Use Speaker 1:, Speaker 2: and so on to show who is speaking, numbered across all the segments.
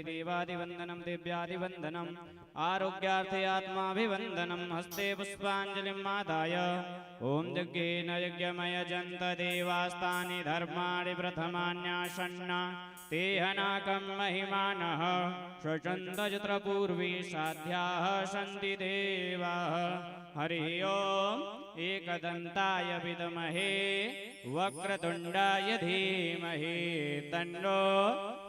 Speaker 1: देवादिवंदनम दिव्यादिवंदनम आरोग्यार्थे आत्माभिवंदनम हस्ते पुष्पांजलिं आदाय ओम यज्ञेन यज्ञमय जंत देवास्तानि धर्माणि प्रथमान्यासन्न तेहनाकं महिमानः स्वचंदजत्रपूर्वी साध्याः सन्ति देवाः हरि ओम एकदन्ताय विद्महे वक्रतुंडाय धीमहि तन्नो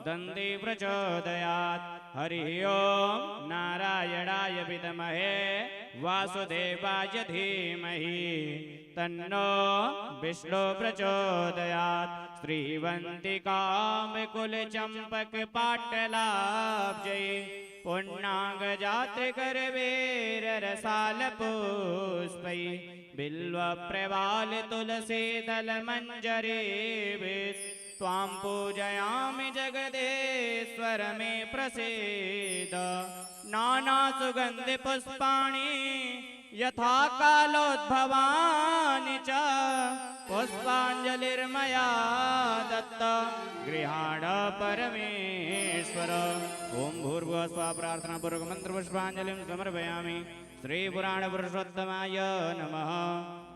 Speaker 1: दन्ति प्रचोदयात् हरि ओम नारायणाय विद्महे वासुदेवाय धीमहि तन्नो विष्णु प्रचोदयात् श्रीवंतिकामकुल चंपक पाटलाब्जै पुण्णांग जात करवेर रसाल पुष्पै बिल्व प्रवाल तुलसी दल मंजरे त्वां पूजयामि जगदेश्वर मे प्रसीद नाना सुगंधि पुष्पाणि यथा कालोद्भवानि च पुष्पाञ्जलिर्मया दत्त गृहाण परमेश्वर। ओम भूर्भुवः स्वः प्रार्थनापूर्वक मंत्रपुष्पाञ्जलिं समर्पयामि। श्री पुराण पुरुषोत्तमाय नमः।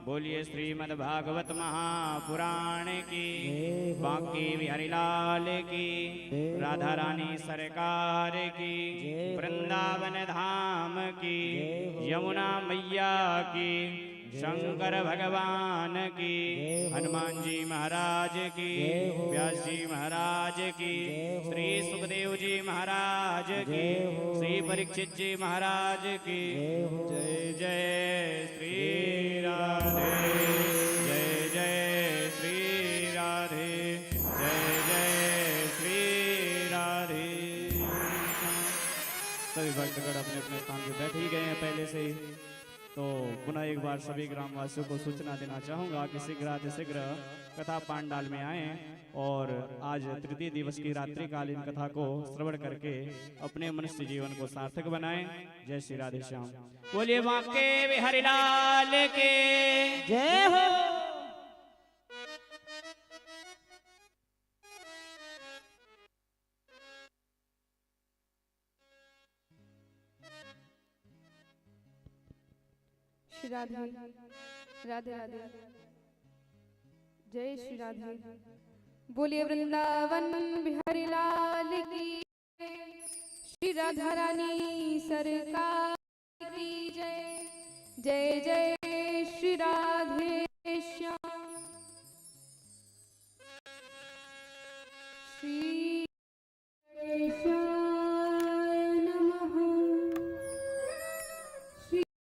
Speaker 1: बोलिए श्रीमद्भागवत महापुराण की, बांके बिहारी लाल की, राधा रानी सरकार की, वृंदावन धाम की, यमुना मैया की, शंकर भगवान की, हनुमान जी महाराज की, व्यास जी महाराज की, श्री सुखदेव जी महाराज की, श्री परीक्षित जी महाराज की। जय जय श्री राधे, जय जय श्री राधे, जय जय श्री राधे। सभी भक्तगण अपने अपने स्थान पे बैठ ही गए हैं पहले से ही, तो पुनः एक बार सभी ग्रामवासियों को सूचना देना चाहूँगा कि शीघ्र कथा पांडाल में आए और आज तृतीय दिवस की रात्रिकालीन कथा को श्रवण करके अपने मनुष्य जीवन को सार्थक बनाएं। जय श्री राधे श्याम। बोलिए बांके बिहारी लाल के
Speaker 2: जय हो।
Speaker 3: श्री राधे राधे राधे, जय श्री राधे। बोलिए वृंदावन बिहारी लाल की, श्री राधा रानी सरकार की जय। जय जय श्री राधे श्याम। श्री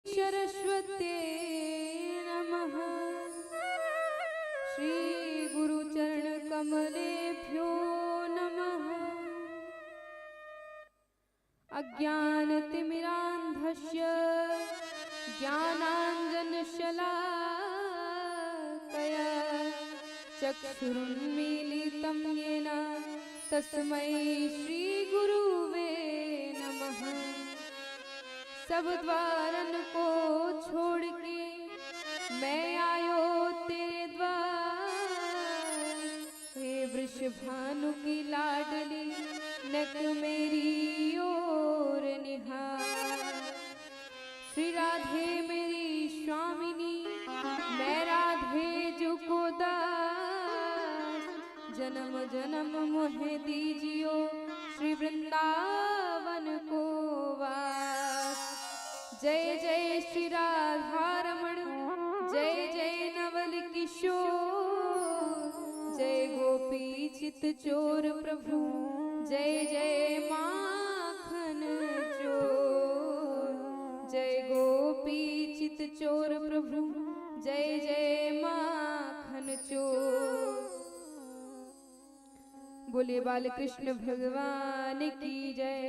Speaker 3: सरस्वते नमः। श्री गुरुचरण कमलेभ्यो नमः। अज्ञानतिमिरान्धस्य ज्ञानाञ्जनशलाकया चक्षुरुन्मीलितं येन तस्मै श्रीगुरुवे नमः। सब द्वारन को छोड़ के मैं आयो तेरे द्वार। हे वृषभानु की लाडली नक मेरी ओर निहार। श्री राधे मेरी स्वामिनी, मैं राधे जो को दास। जन्म जन्म मोहे दीजियो श्री वृंदावन को वास। जय जय श्री राधा रमण, जय जय नवल किशोर, जय गोपी चित चोर प्रभु, जय जय माखन चोर। जय गोपी चित चोर प्रभु, जय जय माखन चोर। बोले बाल कृष्ण भगवान की जय।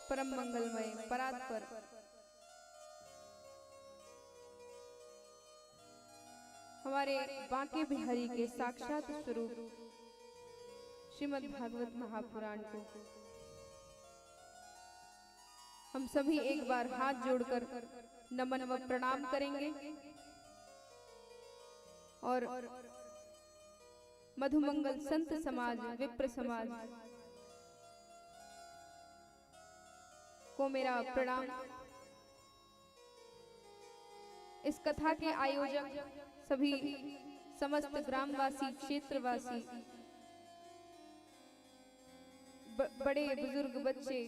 Speaker 3: परम मंगलमय परात्पर हमारे बांके बिहारी के साक्षात स्वरूप श्रीमद् भागवत महापुराण को हम सभी एक बार हाथ जोड़कर नमन व प्रणाम करेंगे और मधुमंगल संत समाज, विप्र समाज को मेरा प्रणाम। इस कथा के आयोजक सभी समस्त ग्रामवासी, क्षेत्रवासी, बड़े बुजुर्ग, बच्चे,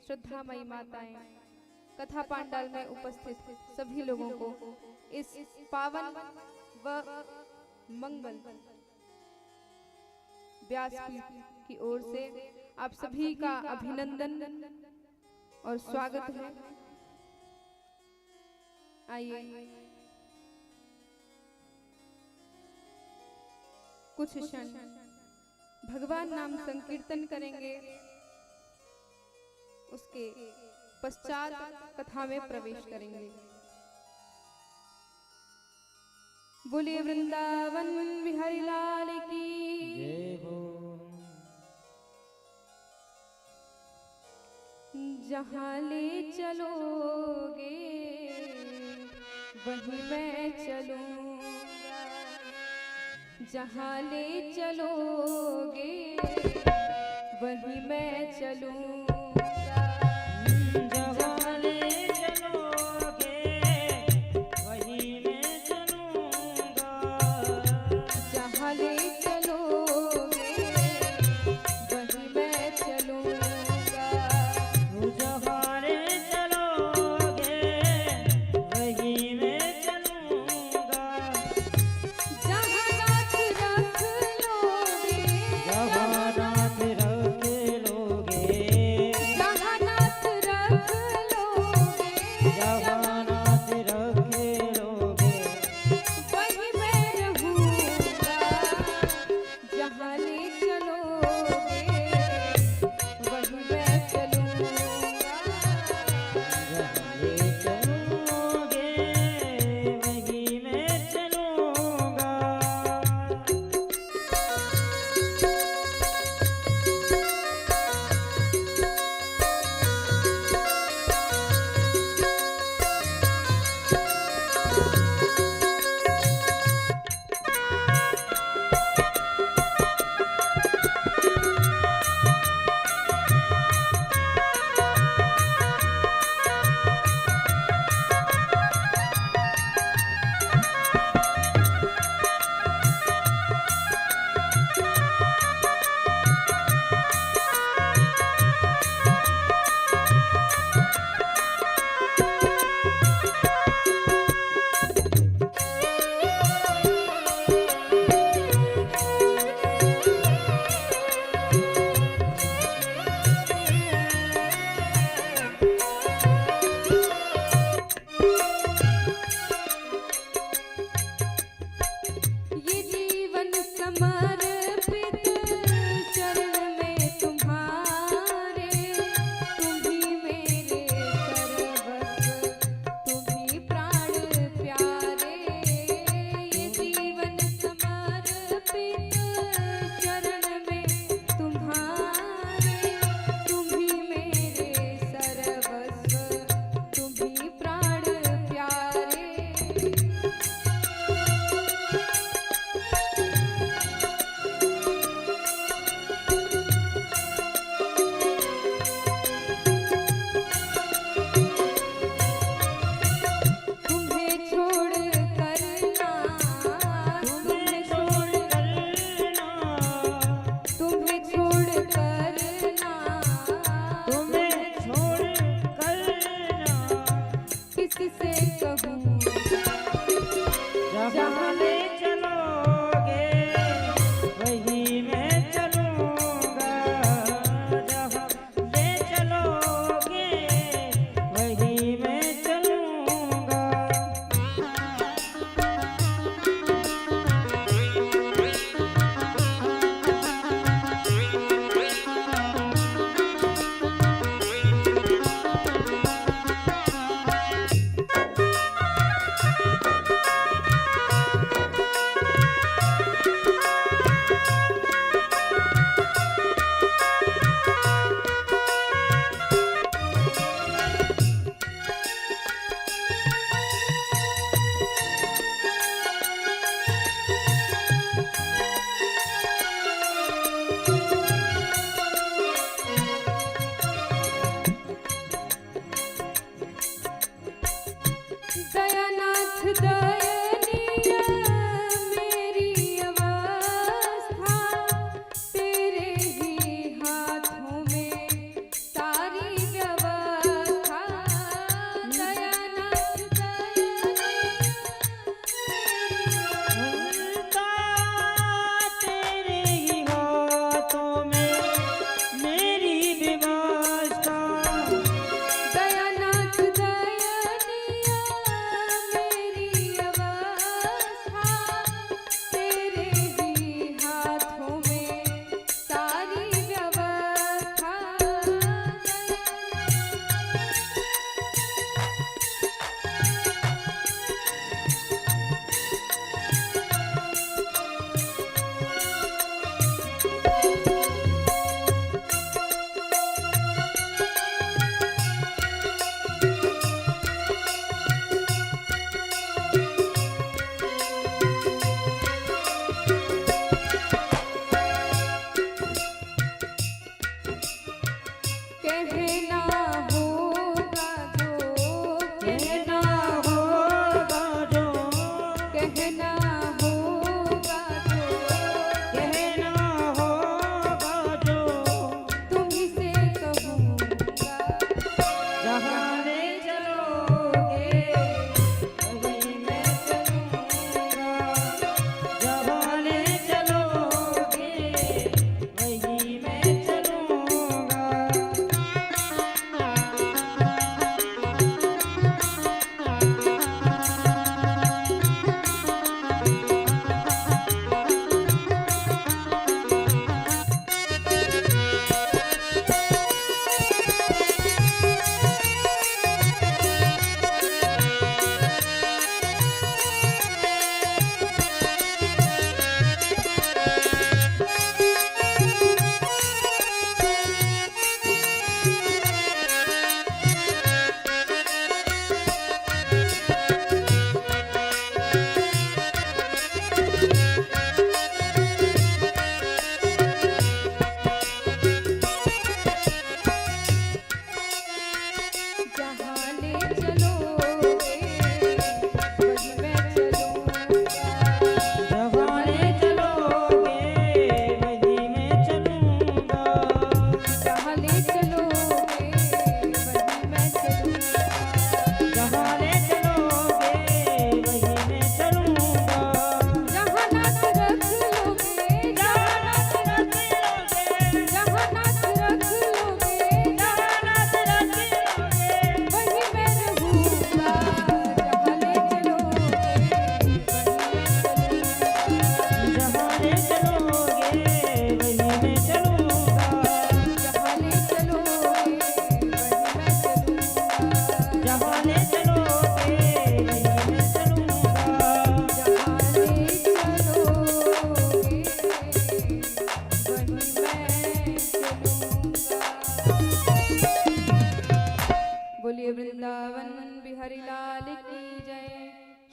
Speaker 3: श्रद्धामयी माताएं, कथा पांडाल में उपस्थित सभी लोगों को इस पावन व मंगल व्यासपीठ की ओर से आप सभी का अभिनंदन और स्वागत है। आइए कुछ क्षण भगवान नाम संकीर्तन करेंगे, उसके पश्चात कथा में प्रवेश करेंगे। बोलिए वृंदावन बिहारी लाल की
Speaker 2: जय हो।
Speaker 3: जहाँ ले चलोगे वहीं मैं चलूंगा, जहाँ ले चलोगे वहीं मैं चलूंगा,
Speaker 2: जहाँ ले चलोगे वहीं मैं चलूंगा,
Speaker 3: जहाँ ले चलोगे वहीं मैं चलूंगा,
Speaker 2: जहाँ ले चलोगे वहीं मैं चलूंगा,
Speaker 3: जहाँ नाथ रख लोगे,
Speaker 2: जहाँ नाथ रख लोगे,
Speaker 3: जहाँ नाथ रख लोगे,
Speaker 2: जहाँ नाथ रख लोगे,
Speaker 3: वहीं मैं रहूंगा, जहाँ ले चलोगे वहीं मैं चलूंगा,
Speaker 2: जहाँ ले चलोगे वहीं मैं चलूंगा।
Speaker 3: ये जीवन समर्पित शरण में तुम्हारे, तुम ही मेरे सर्वस्व, तुम ही प्राण प्यारे, ये जीवन समर्पित शरण में तुम्हारे, तुम ही मेरे सर्वस्व, तुम ही प्राण प्यारे।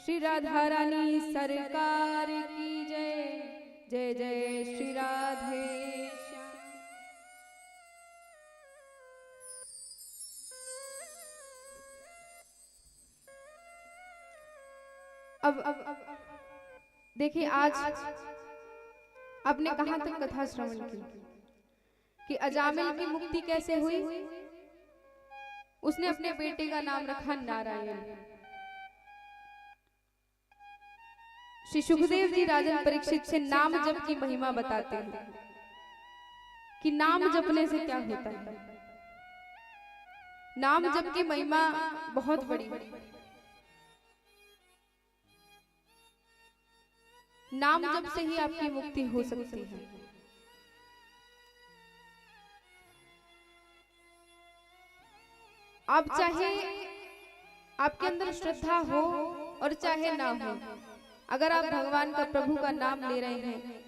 Speaker 3: श्री राधा रानी सरकार की जय। जय जय श्री राधे श्याम। अब देखिए, आज आपने कहां तक कथा श्रवण की कि अजामिल की मुक्ति कैसे हुई। उसने अपने बेटे का नाम रखा नारायण। श्री सुखदेव जी राजन परीक्षित से नाम जप की महिमा बताते हैं कि नाम जपने से क्या होता है। नाम जप की महिमा बहुत बड़ी है। नाम जप से ही आपकी मुक्ति हो सकती है। आप चाहे आपके अंदर श्रद्धा हो और चाहे ना हो, अगर आप भगवान का, प्रभु का नाम ले रहे हैं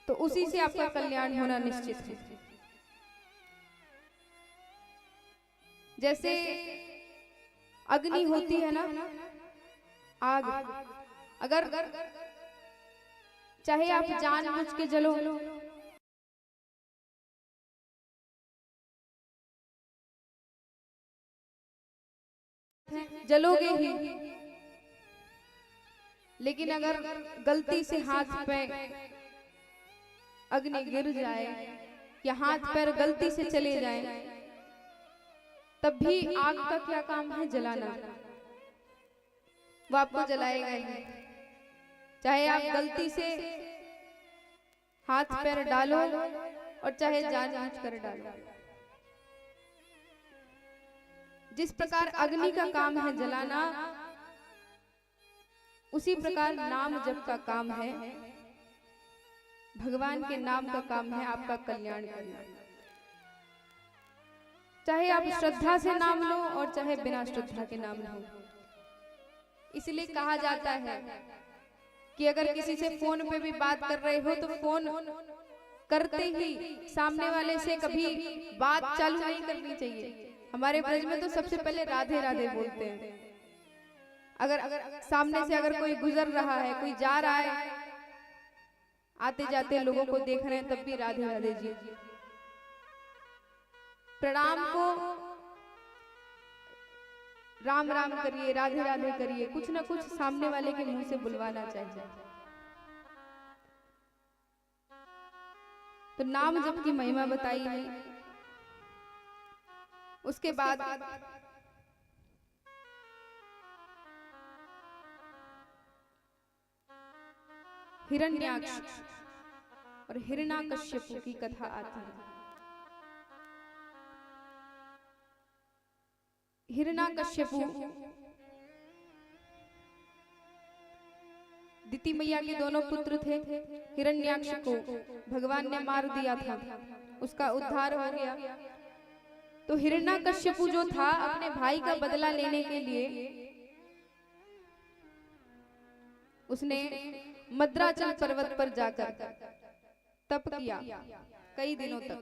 Speaker 3: तो उसी से आपका कल्याण होना निश्चित है। जैसे अग्नि होती है ना, आग, अगर चाहे आप जानबूझ के जलो, जलोगे ही, लेकिन अगर गलती से हाथ पे अग्नि गिर जाए या हाथ पैर गलती से चले जाए, तब भी आग का क्या काम है? जलाना। वो आपको जलाएगा ही, चाहे आप गलती से हाथ पैर डालो और चाहे जानबूझ कर डालो। जिस प्रकार अग्नि का काम है जलाना, उसी प्रकार नाम जप का काम है, भगवान के नाम का काम है आपका कल्याण करना। चाहे आप श्रद्धा से नाम लो और चाहे बिना श्रद्धा के नाम लो। इसलिए कहा जाता है कि अगर किसी से फोन पे भी बात कर रहे हो तो फोन करते ही सामने वाले से कभी बात चालू नहीं करनी चाहिए। हमारे ब्रज में तो सबसे पहले राधे राधे बोलते हैं। अगर सामने से अगर कोई गुजर रहा है, कोई जा रहा है, आते जाते लोगों को देख रहे हैं, तब भी राधे राधे जी। प्रणाम को राम राम करिए, राधे राधे करिए, कुछ ना कुछ सामने वाले के मुंह से बुलवाना चाहिए। तो नाम जप की महिमा बताई है। उसके बाद हिरण्याक्ष और हिरण्याकश्यप की कथा आती है। हिरण्याकश्यप दिति मैया के दोनों पुत्र थे। हिरण्याक्ष को भगवान ने मार दिया था, उसका उद्धार हो गया। तो हिरण्याकश्यप जो था, अपने भाई का बदला लेने के लिए उसने मद्राचल पर्वत पर जाकर तप किया कई दिनों तक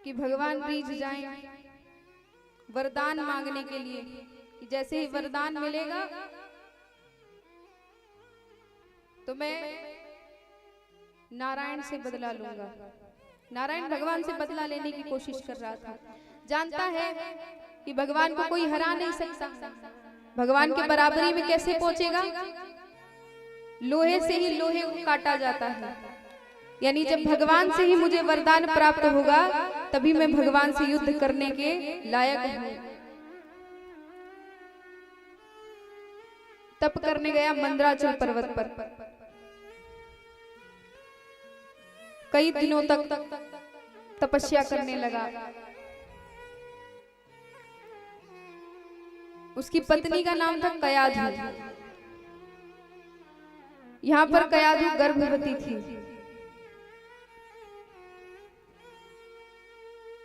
Speaker 3: कि भगवान रीझ जाएं वरदान मांगने के लिए कि जैसे ही वरदान मिलेगा तो मैं नारायण से बदला लूंगा। नारायण भगवान से बदला लेने की कोशिश कर रहा था। जानता है कि भगवान को कोई हरा नहीं सकता, भगवान के बराबरी में कैसे पहुंचेगा। लोहे से ही लोहे को काटा जाता है, यानी जब भगवान से ही मुझे वरदान प्राप्त होगा तभी मैं भगवान से युद्ध करने के लायक हूं। तप करने गया मंदराचल पर्वत पर। कई दिनों तक तपस्या करने लगा। उसकी पत्नी का नाम था कयाधु। यहाँ पर कयाधु गर्भवती थी।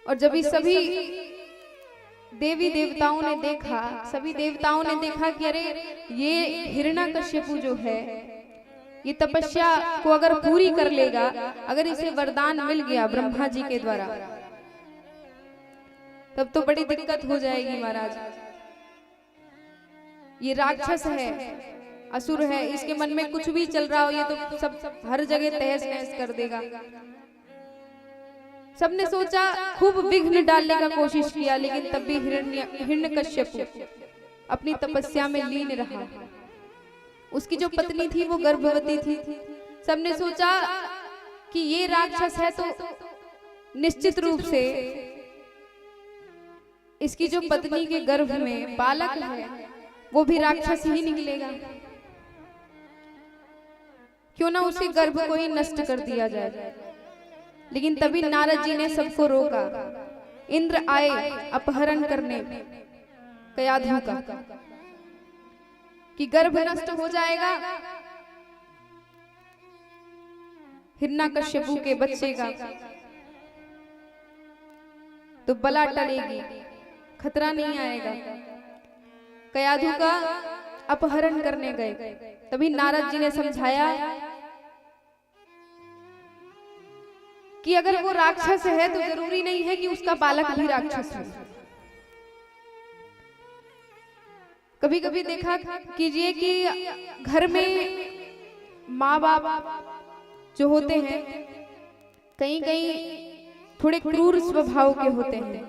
Speaker 3: और जब सभी देवी देवताओं ने देखा, सभी देवताओं ने देखा कि अरे ये हिरण्याकश्यप जो है ये तपस्या को अगर पूरी कर लेगा, अगर इसे वरदान मिल गया ब्रह्मा जी के द्वारा, तब तो बड़ी दिक्कत हो जाएगी महाराज। ये राक्षस है, असुर है, इसके मन में कुछ भी चल रहा हो ये तो सब हर जगह तहस नहस कर देगा। सबने सोचा, खूब विघ्न डालने का कोशिश किया, लेकिन तब भी हिरण्यकश्यप अपनी तपस्या में लीन रहा। उसकी जो पत्नी थी वो गर्भवती थी। सबने सोचा कि ये राक्षस है तो निश्चित रूप से इसकी जो पत्नी के गर्भ में बालक है वो भी राक्षस ही निकलेगा, क्यों ना उसके गर्भ को ही नष्ट कर दिया जाए। लेकिन तभी नारद जी ने सबको रोका। इंद्र आए अपहरण करने कयाधु का, कि गर्भ नष्ट हो जाएगा हिरण्यकश्यपु के बच्चे का, तो बला टलेगी, खतरा नहीं आएगा। कयाधु का अपहरण करने गए। तभी नारद जी ने समझाया कि अगर वो राक्षस है तो जरूरी नहीं है कि उसका बालक भी राक्षस हो। कभी कभी देखा कीजिए कि घर में माँ बाप जो होते हैं कहीं कहीं थोड़े क्रूर स्वभाव के होते हैं,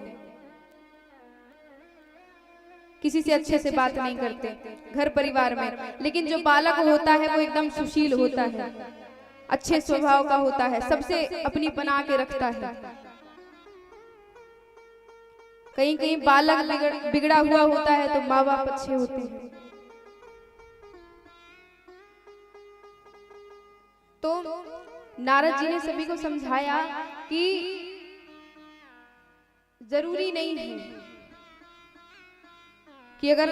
Speaker 3: किसी से अच्छे से बात नहीं करते घर परिवार में, लेकिन जो बालक होता है वो एकदम सुशील होता है, अच्छे स्वभाव का होता है, सबसे अपनी बना के रखता है। कहीं कहीं बालक बिगड़ा हुआ होता है तो माँ बाप अच्छे होते हैं। तो नारद जी ने सभी को समझाया कि जरूरी नहीं है कि अगर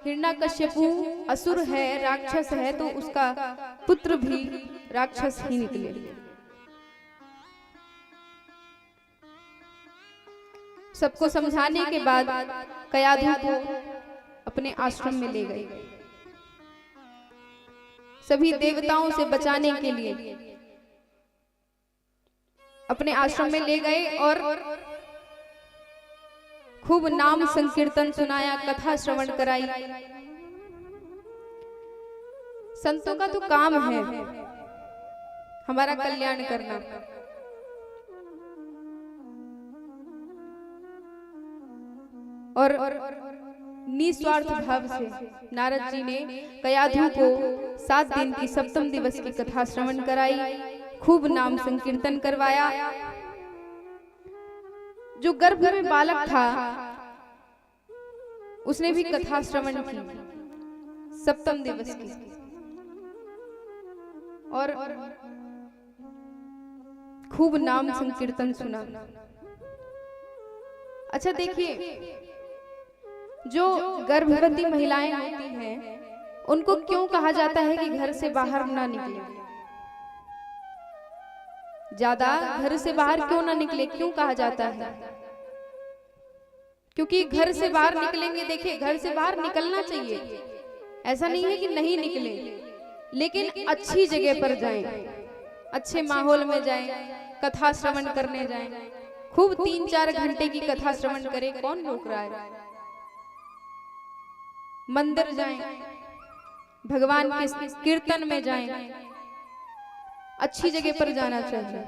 Speaker 3: हिरण्यकश्यपु असुर है, राक्षस है, तो उसका पुत्र भी राक्षस ही निकले। सबको समझाने के बाद कयाधु को अपने आश्रम में ले गए। सभी देवताओं से बचाने के लिए अपने आश्रम में ले गए और खूब नाम संकीर्तन सुनाया, कथा श्रवण कराई। संतों का तो काम है हमारा कल्याण करना, और निस्वार्थ भाव से नारद जी ने कयाधु को 7 दिन की सप्तम दिवस की कथा श्रवण कराई, खूब नाम संकीर्तन करवाया। जो गर्भ में बालक था उसने भी कथा श्रवण की सप्तम दिवस की, और खूब नाम संकीर्तन सुना। अच्छा देखिए, जो गर्भवती महिलाएं होती हैं उनको क्यों कहा जाता है कि घर से बाहर ना निकले, ज्यादा घर से बाहर क्यों ना निकले, क्यों कहा जाता है? क्योंकि घर से बाहर निकलेंगे, देखिए घर से बाहर निकलना चाहिए, ऐसा नहीं है कि नहीं निकले, लेकिन अच्छी जगह पर जाएं, अच्छे माहौल में जाएं, कथा श्रवण करने जाएं, खूब 3-4 घंटे की कथा श्रवण करें, कौन रोक रहा है? मंदिर जाएं, भगवान के कीर्तन में जाएं, अच्छी जगह पर जाना चाहिए।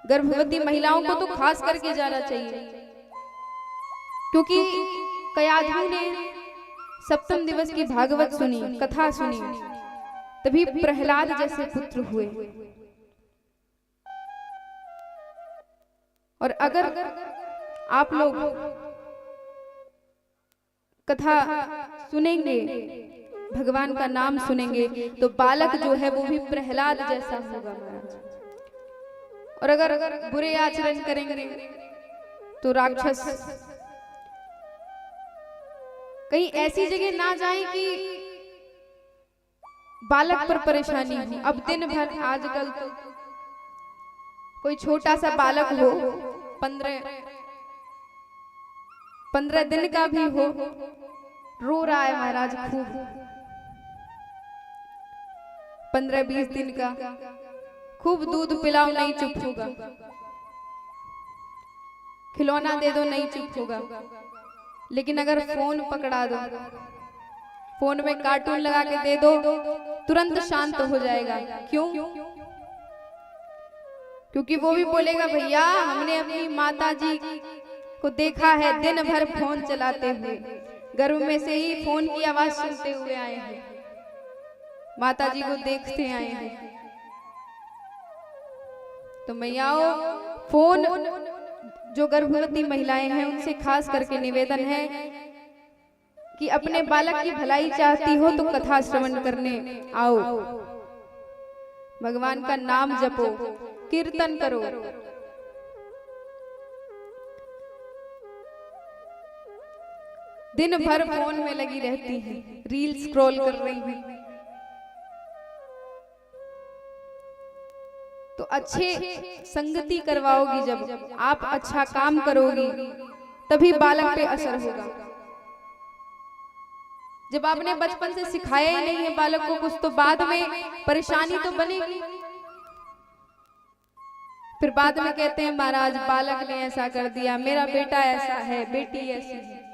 Speaker 3: गर्भवती महिलाओं को तो खास करके जाना चाहिए, क्योंकि कयाधु ने सप्तम दिवस की भागवत सुनी, कथा सुनी, तभी प्रहलाद जैसे पुत्र हुए। और अगर आप लोग कथा सुनेंगे, भगवान का नाम सुनेंगे, तो बालक जो है वो भी प्रहलाद जैसा होगा महाराज। और अगर बुरे आचरण करेंगे तो राक्षस। कहीं ऐसी जगह ना जाएं कि बालक पर परेशानी हो। अब दिन भर आजकल तो कोई छोटा सा बालक हो, 15 दिन का भी हो, रो रहा है महाराज खूब, 15-20 दिन का, खूब दूध पिलाओ नहीं चुप होगा, खिलौना दे दो नहीं चुप होगा, लेकिन अगर फोन पकड़ा दो, फोन में कार्टून लगा के दे दो, तुरंत शांत हो जाएगा। क्यों? क्योंकि वो भी बोलेगा भैया हमने अपनी माता जी को देखा है दिन भर फोन चलाते हुए, गर्भ में से ही फोन की आवाज सुनते हुए आए हैं, माता जी को देखते आए हैं। तो मैयाओ, फोन जो गर्भवती महिलाएं हैं उनसे खास करके निवेदन है कि अपने बालक की भलाई चाहती हो तो कथा श्रवण करने आओ, भगवान का नाम जपो, कीर्तन करो। दिन भर फोन में लगी रहती है, रील स्क्रॉल कर रही है। तो अच्छे संगति करवाओगी, जब आप अच्छा काम करोगी तभी बालक पे असर होगा। जब आपने बचपन से सिखाया ही नहीं है बालक को कुछ, तो बाद में परेशानी तो बनेगी। फिर बाद में कहते हैं महाराज बालक ने ऐसा कर दिया, मेरा बेटा ऐसा है, बेटी ऐसी है।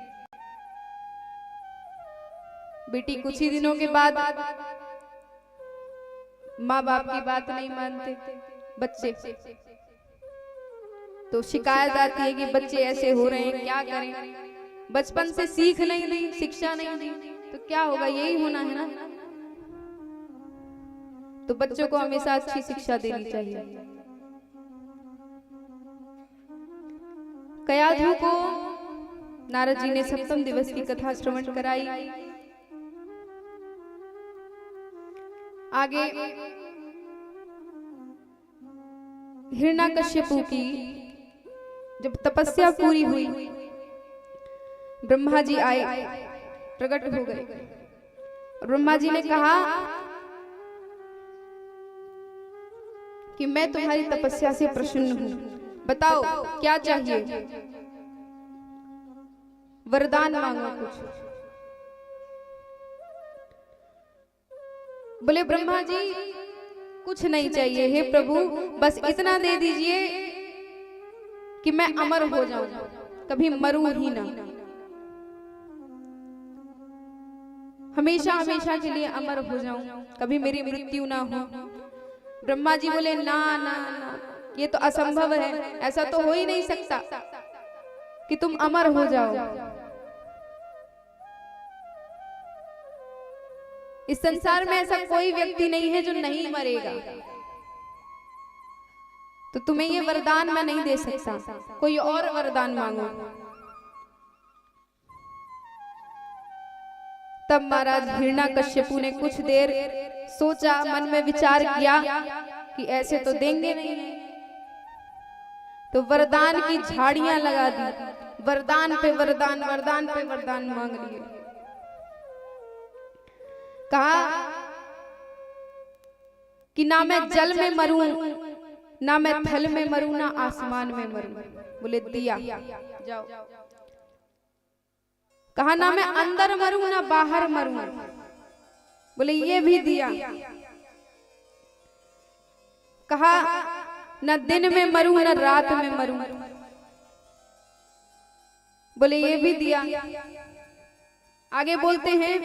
Speaker 3: बेटी कुछ ही दिनों के बाद माँ बाप की बात नहीं मानते बच्चे, तो शिकायत आती है कि बच्चे ऐसे हो रहे हैं, क्या करें। बचपन से सीख नहीं दी, शिक्षा नहीं दी, तो क्या होगा, यही होना है ना। तो बच्चों को हमेशा अच्छी शिक्षा देनी चाहिए। कयाधु को नारद जी ने सप्तम दिवस की कथा श्रवण कराई। आगे हिरण्यकश्यपु की जब तपस्या पूरी हुई, ब्रह्मा जी आए, प्रकट हो गए, और ब्रह्मा जी ने कहा कि मैं तुम्हारी तपस्या से प्रसन्न हूं, बताओ क्या चाहिए, वरदान मांगो कुछ। बोले ब्रह्मा जी कुछ नहीं चाहिए, हे प्रभु बस इतना दे दीजिए कि मैं अमर हो जाऊं, कभी मरूं ही ना, हमेशा हमेशा के लिए अमर हो जाऊं, कभी मेरी मृत्यु ना हो। ब्रह्मा जी बोले ना ना ना, ये तो असंभव है, ऐसा तो हो ही नहीं सकता कि तुम अमर हो जाओ। इस संसार में ऐसा कोई व्यक्ति नहीं है जो नहीं मरेगा, तो तुम्हें ये वरदान मैं नहीं दे सकता, कोई और वरदान मांगो। तब महाराज हिरण्यकश्यपु ने कुछ देर सोचा, मन में विचार किया कि ऐसे तो देंगे नहीं, तो वरदान की झाड़ियां लगा दी, वरदान पे वरदान, वरदान पे वरदान मांग लिए। कहा कि ना मैं जल में मरूं, ना मैं थल में मरूं, ना आसमान में मरूं। बोले दिया, जाओ। कहा ना मैं अंदर मरूं, ना बाहर मरूं। बोले ये भी दिया। कहा न दिन में मरूं, न रात में मरूं। बोले ये भी दिया। आगे बोलते हैं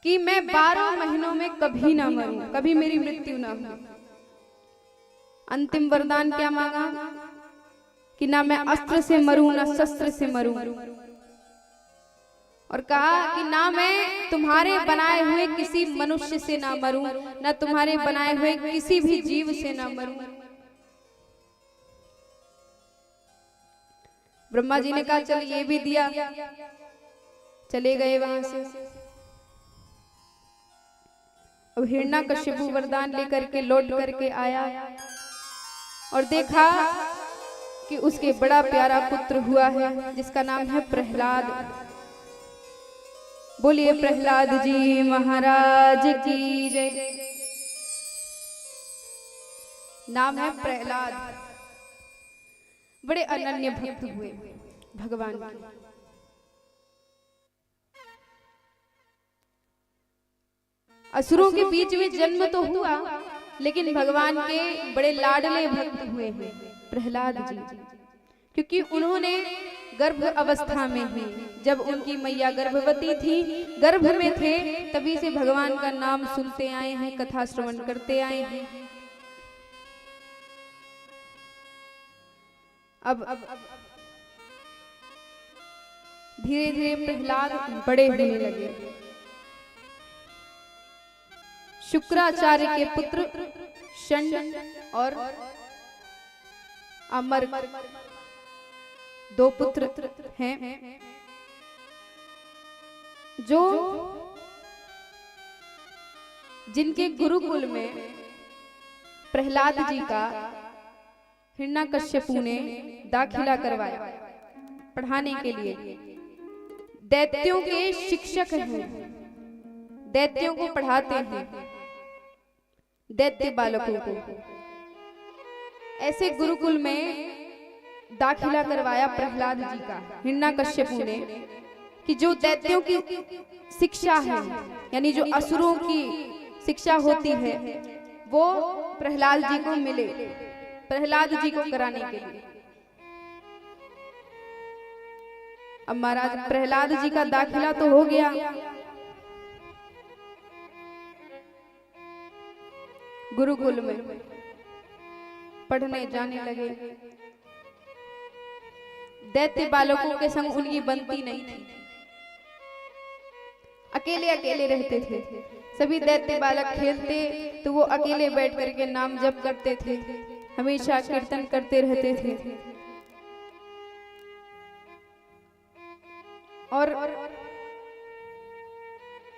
Speaker 3: कि मैं 12 महीनों में कभी ना मरूं, कभी मेरी मृत्यु ना हो। अंतिम वरदान क्या मांगा कि ना मैं अस्त्र से मरूं, ना शस्त्र से मरूं, और कहा कि ना मैं तुम्हारे बनाए हुए किसी मनुष्य से ना मरूं, ना तुम्हारे बनाए हुए किसी भी जीव से ना मरूं। ब्रह्मा जी ने कहा चल ये भी दिया, चले गए वहां से। अब हिरण्यकश्यपु वरदान लेकर के लौट करके आया और देखा कि उसके बड़ा प्यारा पुत्र हुआ है जिसका नाम है प्रहलाद। बोलिए प्रहलाद जी महाराज की जय। नाम है प्रहलाद। बड़े अनन्य भक्त हुए भगवान के। असुरों के बीच में जन्म तो हुआ, लेकिन भगवान के बड़े लाडले भक्त हुए हैं प्रहलाद जी, क्योंकि उन्होंने गर्भ अवस्था में ही, जब उनकी मैया गर्भवती थी, गर्भ में थे, तभी से भगवान का नाम सुनते आए हैं, कथा श्रवण करते आए हैं। अब धीरे धीरे प्रहलाद बड़े होने लगे। शुक्राचार्य के पुत्र षण्ड और अमर दो पुत्र हैं, जो जिनके गुरुकुल में प्रहलाद जी का हिरण्यकश्यपु ने दाखिला करवाया पढ़ाने के लिए। दैत्यों के शिक्षक हैं, दैत्यों को पढ़ाते हैं, दैत्य बालकों को। ऐसे गुरुकुल में दाखिला करवाया प्रहलाद जी का हिरण्यकश्यपु ने, कि जो दैत्यों की शिक्षा है, यानी जो असुरों की शिक्षा होती है, वो प्रहलाद जी को मिले, प्रहलाद जी को कराने के लिए। अब महाराज प्रहलाद जी का दाखिला तो हो गया, गुरुकुल में पढ़ने जाने लगे। दैत्य बालकों के संग उनकी बनती नहीं थी, अकेले अकेले रहते थे। सभी दैत्य बालक खेलते तो वो अकेले बैठ करके नाम जप करते थे, हमेशा कीर्तन करते रहते थे। और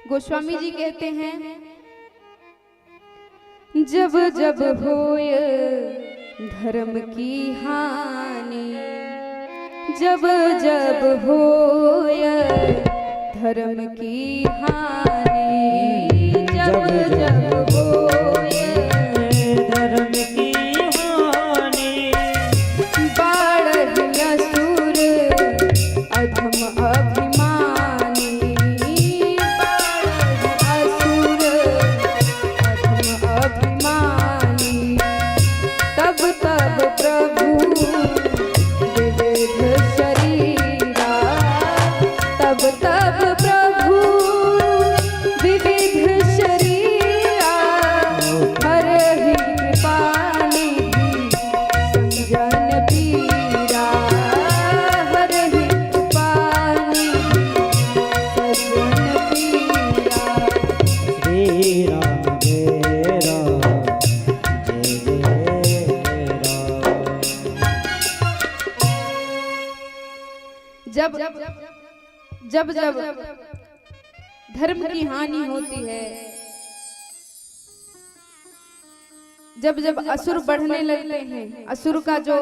Speaker 3: गोस्वामी जी कहते हैं, जब जब होय धर्म की हानि, जब जब होय धर्म की हानि, जब जब होय
Speaker 2: धर्म की हानि,
Speaker 3: बाढ़ असुर अधम अभिमानी, बाढ़ असुर अधम अभिमानी, तब तब प्रभु विविध शरीरा, तब तब प्रभु विविध शरीरा, हरहि कृपानिधि संजन पीरा, हरहि कृपानिधि संजन पीरा।
Speaker 2: श्री राम जय राम, जय जय राम।
Speaker 3: जब जब जब धर्म की हानि होती है, जब जब असुर बढ़ने लगते हैं, असुर का जो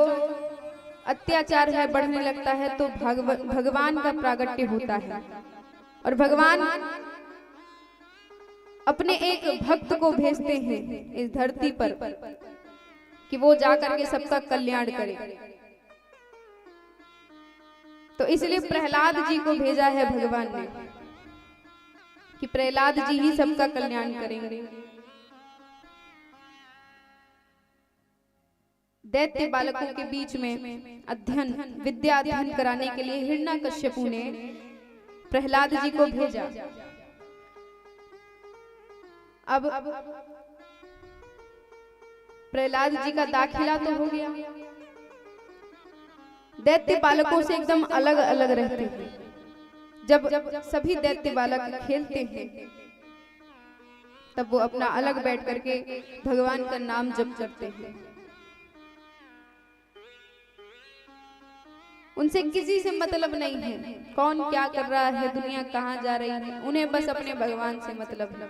Speaker 3: अत्याचार है बढ़ने लगता है, तो भगवान का प्रागट्य होता है। और भगवान अपने एक भक्त को भेजते हैं इस धरती पर, कि वो जाकर के सबका कल्याण करे। तो इसलिए प्रहलाद जी को भेजा है भगवान ने, कि प्रहलाद जी ही सबका कल्याण करेंगे। दैत्य बालकों के बीच में अध्ययन विद्या अध्ययन कराने के लिए हिरण्यकश्यपु ने प्रहलाद जी को भेजा। अब प्रहलाद जी का दाखिला तो हो गया, दैत्य बालकों से एकदम अलग अलग रहते हैं। जब सभी दैत्य बालक खेलते हैं, तब वो अपना अलग बैठ करके भगवान का नाम जप करते हैं। उनसे किसी से मतलब नहीं है, कौन क्या कर रहा है, दुनिया कहाँ जा रही है, उन्हें बस अपने भगवान से मतलब है।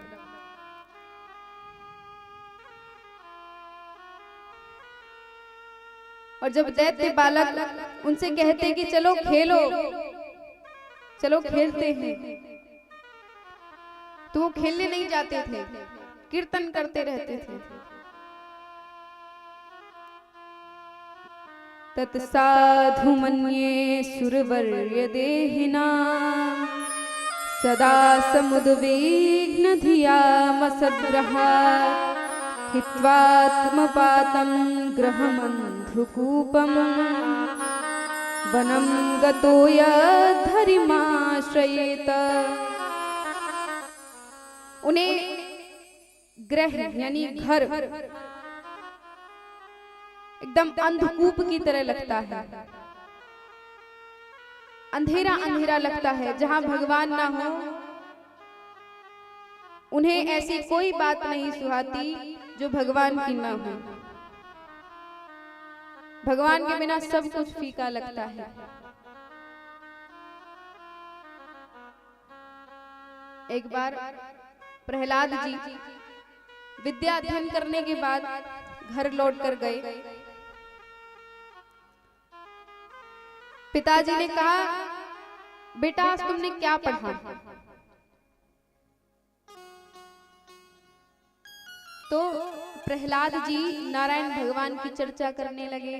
Speaker 3: और जब दैत्य बालक उनसे कहते कि चलो खेलो, चलो खेलते हैं, तो वो खेलने नहीं जाते थे, कीर्तन करते रहते थे। तत्साधु मन्ये सुरवर्य देहिना, सदा समुद्विग्न धियामसद्ग्रहा, हित्वात्मपातं ग्रहमन्धुकूपम् वनं गतो यद्धरिमाश्रयेत। उन्हें ग्रह यानी घर एकदम अंधकूप की तरह लगता है, अंधेरा अंधेरा लगता है। जहां भगवान ना हो उन्हें ऐसी कोई बात नहीं सुहाती जो भगवान की ना हो। भगवान के बिना सब कुछ फीका लगता है। एक बार प्रहलाद जी विद्या अध्ययन करने के बाद घर लौट कर गए। पिताजी ने कहा, बेटा आज तुमने क्या पढ़ा? तो प्रहलाद जी नारायण भगवान की चर्चा करने लगे।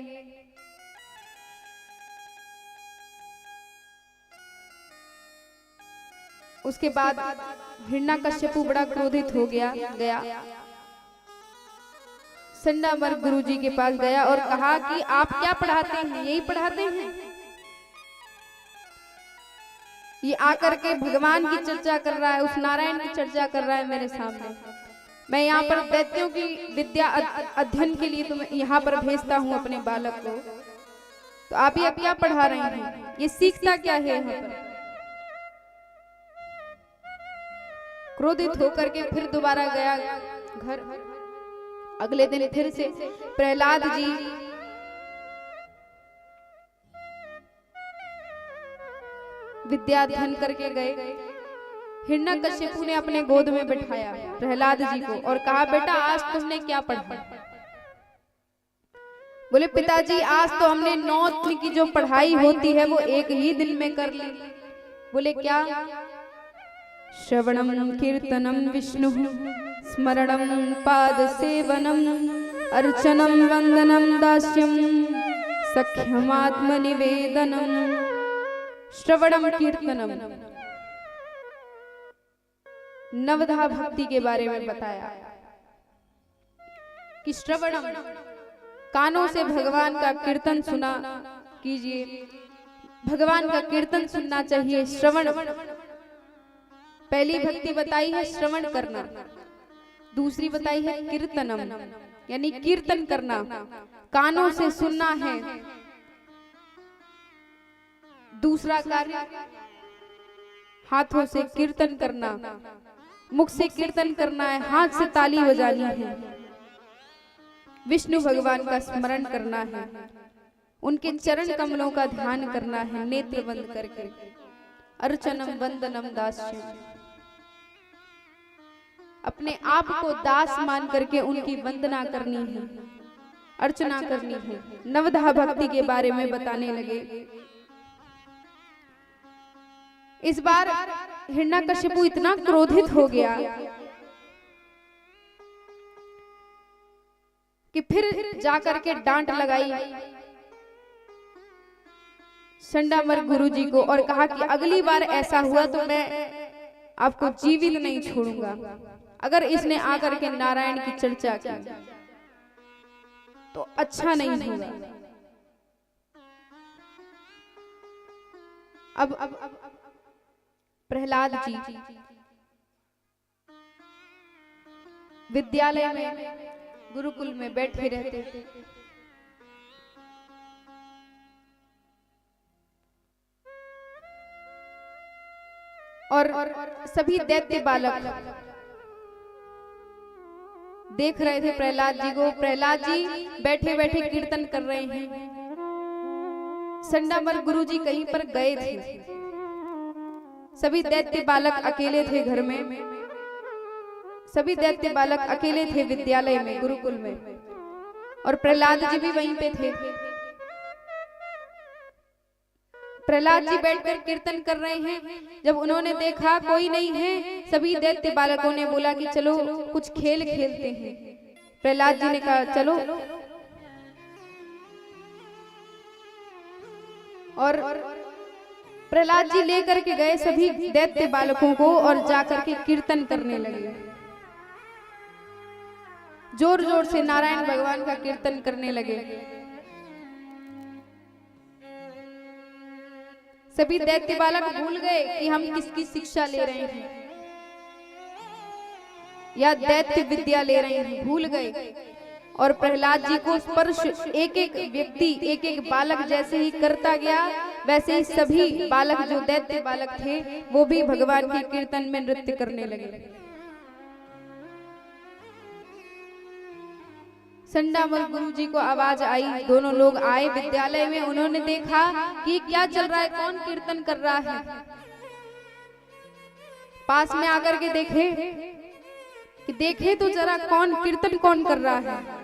Speaker 3: उसके बाद हिरण्यकश्यपु बड़ा क्रोधित हो गया। संडामर्ग गुरुजी के पास गया और कहा कि आप क्या पढ़ाते हैं? यही पढ़ाते हैं? ये आकर के भगवान की चर्चा कर रहा है, उस नारायण की चर्चा कर रहा है मेरे सामने। मैं यहाँ पर दैत्यों की विद्या अध्ययन के लिए तुम्हें यहाँ पर भेजता हूँ अपने बालक को, तो आप ये क्या पढ़ा रहे हैं? ये सीखता क्या है यहाँ पर? क्रोधित होकर के फिर दोबारा गया घर। अगले दिन फिर से प्रहलाद जी विद्या अध्ययन करके गए। हिरण्यकश्यपु ने अपने गोद में बिठाया प्रहलाद जी को और कहा, बेटा आज तुमने क्या पढ़ा? बोले, पिताजी आज तो हमने 9 दिन की जो पढ़ाई होती है वो एक ही दिन में कर ली। बोले, क्या? श्रवणम कीर्तनम विष्णु स्मरणम पाद सेवनम अर्चनम वंदनम दास्यम सख्यमात्मनिवेदनम। श्रवणम कीर्तनम, नवधा भक्ति के बारे में बताया कि श्रवणम कानों से भगवान का कीर्तन सुना कीजिए, भगवान का कीर्तन सुनना चाहिए। श्रवण पहली भक्ति बताई है श्रवण करना, दूसरी बताई है कीर्तनम यानी कीर्तन करना, कानों से सुनना है। दूसरा कार्य हाथों से कीर्तन करना, मुख से कीर्तन करना है, हाथ से ताली बजानी है, विष्णु भगवान का स्मरण करना है, उनके चरण कमलों का ध्यान करना है नेत्र बंद करके। अर्चनम वंदनम दास्यम, अपने आप को दास मान करके उनकी वंदना करनी है, अर्चना करनी है। नवधा भक्ति के बारे में बताने लगे। इस बार हिरण्यकश्यपु इतना क्रोधित हो गया कि फिर जाकर के डांट लगाई संडामर्ग गुरुजी को और कहा कि अगली बार ऐसा हुआ तो मैं आपको जीवित नहीं छोड़ूंगा। अगर इसने आकर के नारायण की चर्चा की तो अच्छा नहीं होगा। अब प्रहलाद जी विद्यालय में गुरुकुल में बैठे रहते थे। और सभी दैत्य बालक देख रहे थे प्रहलाद जी को। प्रहलाद जी बैठे बैठे कीर्तन कर रहे हैं। संडामर्ग गुरुजी कहीं पर गए थे। सभी दैत्य बालक अकेले थे घर में, सभी दैत्य बालक अकेले थे विद्यालय में गुरुकुल में, और प्रहलाद जी भी वहीं पे थे। प्रहलाद जी बैठकर कीर्तन कर रहे हैं। जब उन्होंने देखा कोई नहीं है, सभी दैत्य बालकों ने बोला कि चलो कुछ खेल खेलते हैं। प्रहलाद जी ने कहा चलो, और प्रहलाद जी लेकर के गए सभी दैत्य बालकों को और जाकर के कीर्तन करने लगे। जोर जोर से नारायण भगवान का कीर्तन करने लगे। सभी दैत्य बालक भूल गए कि हम किसकी शिक्षा ले रहे हैं या दैत्य विद्या ले रहे हैं, भूल गए। और प्रहलाद जी को स्पर्श एक एक व्यक्ति एक एक बालक जैसे ही करता गया, वैसे ही सभी बालक जो दैत्य बालक थे वो भी भगवान के कीर्तन में नृत्य करने लगे। संडामल गुरु जी को आवाज आई, दोनों लोग आए विद्यालय में, उन्होंने देखा कि क्या चल रहा है, कौन कीर्तन कर रहा है। पास में आकर के देखे कि देखे तो जरा कौन कीर्तन कौन कर रहा है।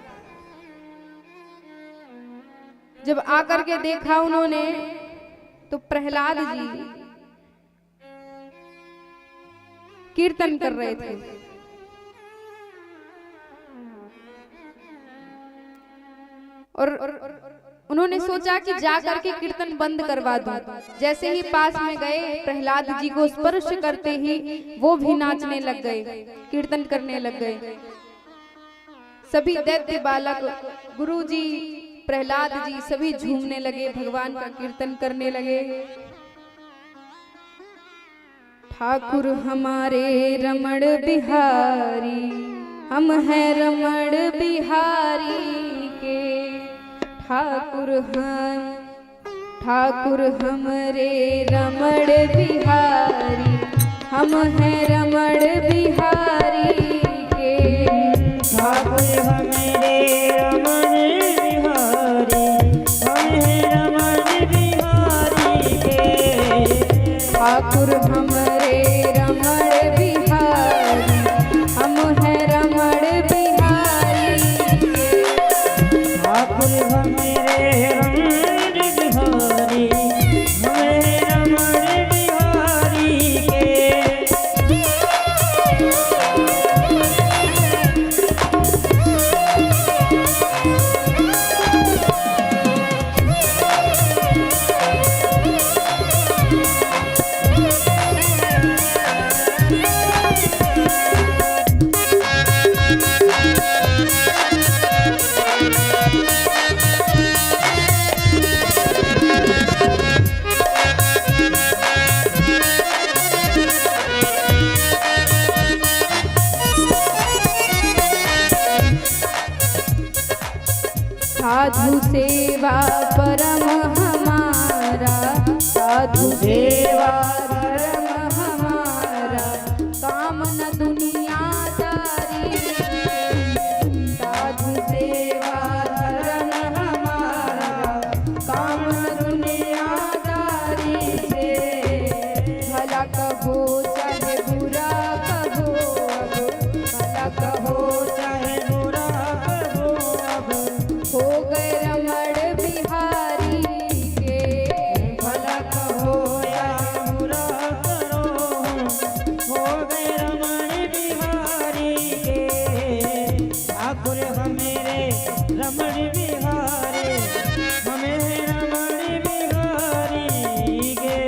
Speaker 3: जब आकर के देखा उन्होंने तो प्रहलाद जी कीर्तन कर रहे थे। और उन्होंने सोचा कि जाकर के कीर्तन बंद करवा दूं। जैसे ही पास में गए, प्रहलाद जी को स्पर्श करते ही वो भी नाचने लग गए, कीर्तन करने लग गए। सभी दैत्य बालक, गुरु जी, प्रहलाद जी सभी झूमने लगे, भगवान का कीर्तन करने लगे। ठाकुर हमारे रमण बिहारी, हम हैं रमण बिहारी के ठाकुर हमरे रमण बिहारी, हम हैं रमण बिहारी के
Speaker 2: ठाकुर हमारे रमण बिहारी, हम हैं रमण बिहारी के
Speaker 3: ठाकुर हमरे रमण बिहारी, हम हैं रमण बिहारी के
Speaker 2: ठाकुर हमारे रमण बिहारी, हम हैं रमण बिहारी के
Speaker 3: साधु सेवा परम हमारा, साधु सेवा परम हमारा, काम न दुनियादारी। साधु सेवा परम हमारा, काम न दुनियादारी से। भला कहो चाहे बुरा कहो, भला कहो
Speaker 2: चाहे बुरा कहो, अब
Speaker 3: हो गए रमण बिहारी के।
Speaker 2: भला कहो या बुरा करो, हो गए रमण बिहारी के ठाकुर हमेरे रमण बिहारी, हमें रमण बिहारी के